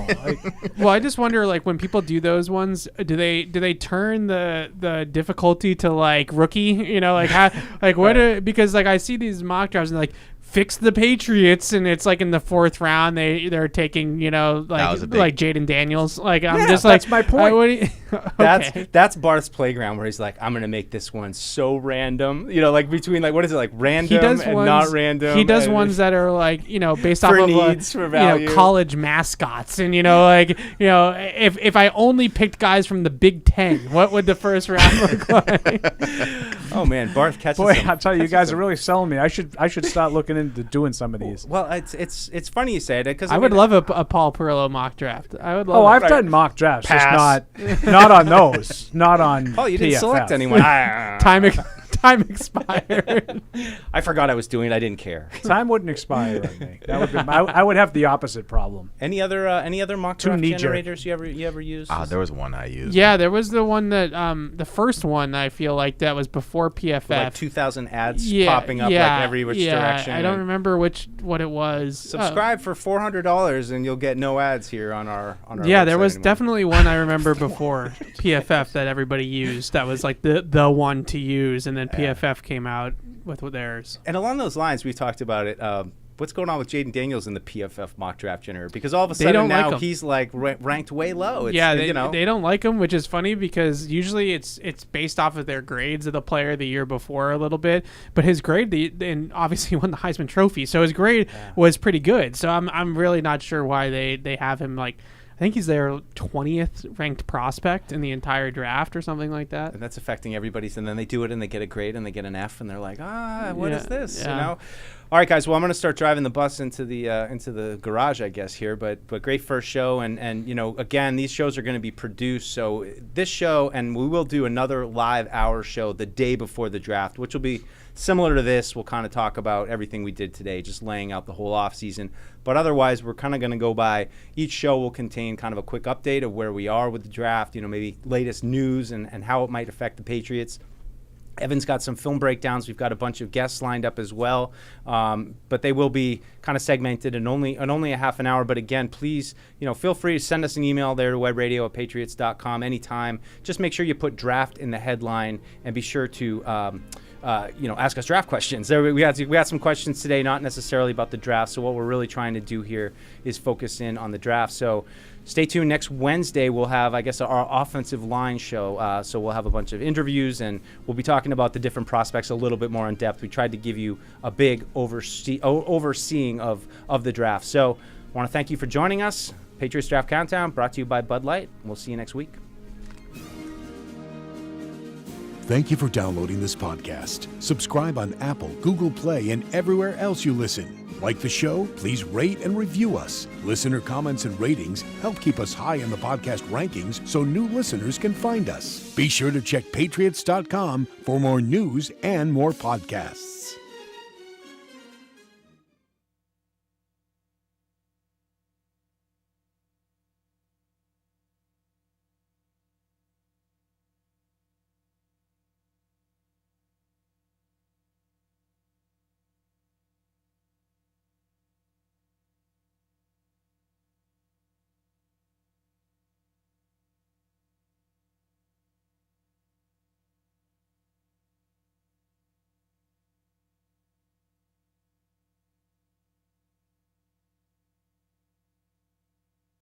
Well, I just wonder, when people do those ones, do they turn the difficulty to rookie? Because I see these mock drafts and fix the Patriots, and it's in the 4th round they're taking Jaden Daniels. That's my point. Okay. That's Barth's playground where he's like, I'm gonna make this one so random. Between what is it random and not random. He does ones that are based off of college mascots, and if I only picked guys from the Big Ten, what would the 1st round look like? Oh man, Barth catches. Boy, I'll tell you, guys are really selling me. I should start looking into doing some of these. Well, it's funny you say it because I would love a Paul Perillo mock draft. I would love. Oh, I've done mock drafts, Pass. just not on those, not on. Oh, you didn't PFF. select anyone. Time expired. I forgot I was doing it. I didn't care. Time wouldn't expire on me. That would be, I would have the opposite problem. Any other mock draft generators you ever used? There was one I used. Yeah, there was the one that the first one I feel like that was before PFF. 2,000 ads popping up every which direction. I don't remember what it was. Subscribe for $400 and you'll get no ads here on our Yeah, website there was anymore. definitely one I remember before PFF that everybody used. That was the one to use, and then PFF came out with theirs. And along those lines, we talked about it. What's going on with Jaden Daniels in the PFF mock draft generator? Because all of a sudden now he's ranked way low. They don't like him, which is funny because usually it's based off of their grades of the player the year before a little bit. But his grade, and obviously won the Heisman Trophy, so his grade was pretty good. So I'm really not sure why they have him I think he's their 20th ranked prospect in the entire draft or something like that. And that's affecting everybody's. And then they do it and they get a grade and they get an F and they're like, what is this? Yeah. All right, guys. Well, I'm going to start driving the bus into the garage, I guess, here. But great first show. And again, these shows are going to be produced. So this show, and we will do another live hour show the day before the draft, which will be similar to this. We'll kind of talk about everything we did today, just laying out the whole off season. But otherwise, we're kind of going to go by. Each show will contain kind of a quick update of where we are with the draft, maybe latest news and how it might affect the Patriots. Evan's got some film breakdowns. We've got a bunch of guests lined up as well, but they will be kind of segmented in only a half an hour. But again, please, feel free to send us an email there to webradio@patriots.com anytime. Just make sure you put draft in the headline and be sure to ask us draft questions. We had some questions today, not necessarily about the draft. So what we're really trying to do here is focus in on the draft. So stay tuned. Next Wednesday, we'll have, I guess, our offensive line show. So we'll have a bunch of interviews, and we'll be talking about the different prospects a little bit more in depth. We tried to give you a big overseeing of the draft. So I want to thank you for joining us. Patriots Draft Countdown, brought to you by Bud Light. We'll see you next week. Thank you for downloading this podcast. Subscribe on Apple, Google Play, and everywhere else you listen. Like the show? Please rate and review us. Listener comments and ratings help keep us high in the podcast rankings so new listeners can find us. Be sure to check patriots.com for more news and more podcasts.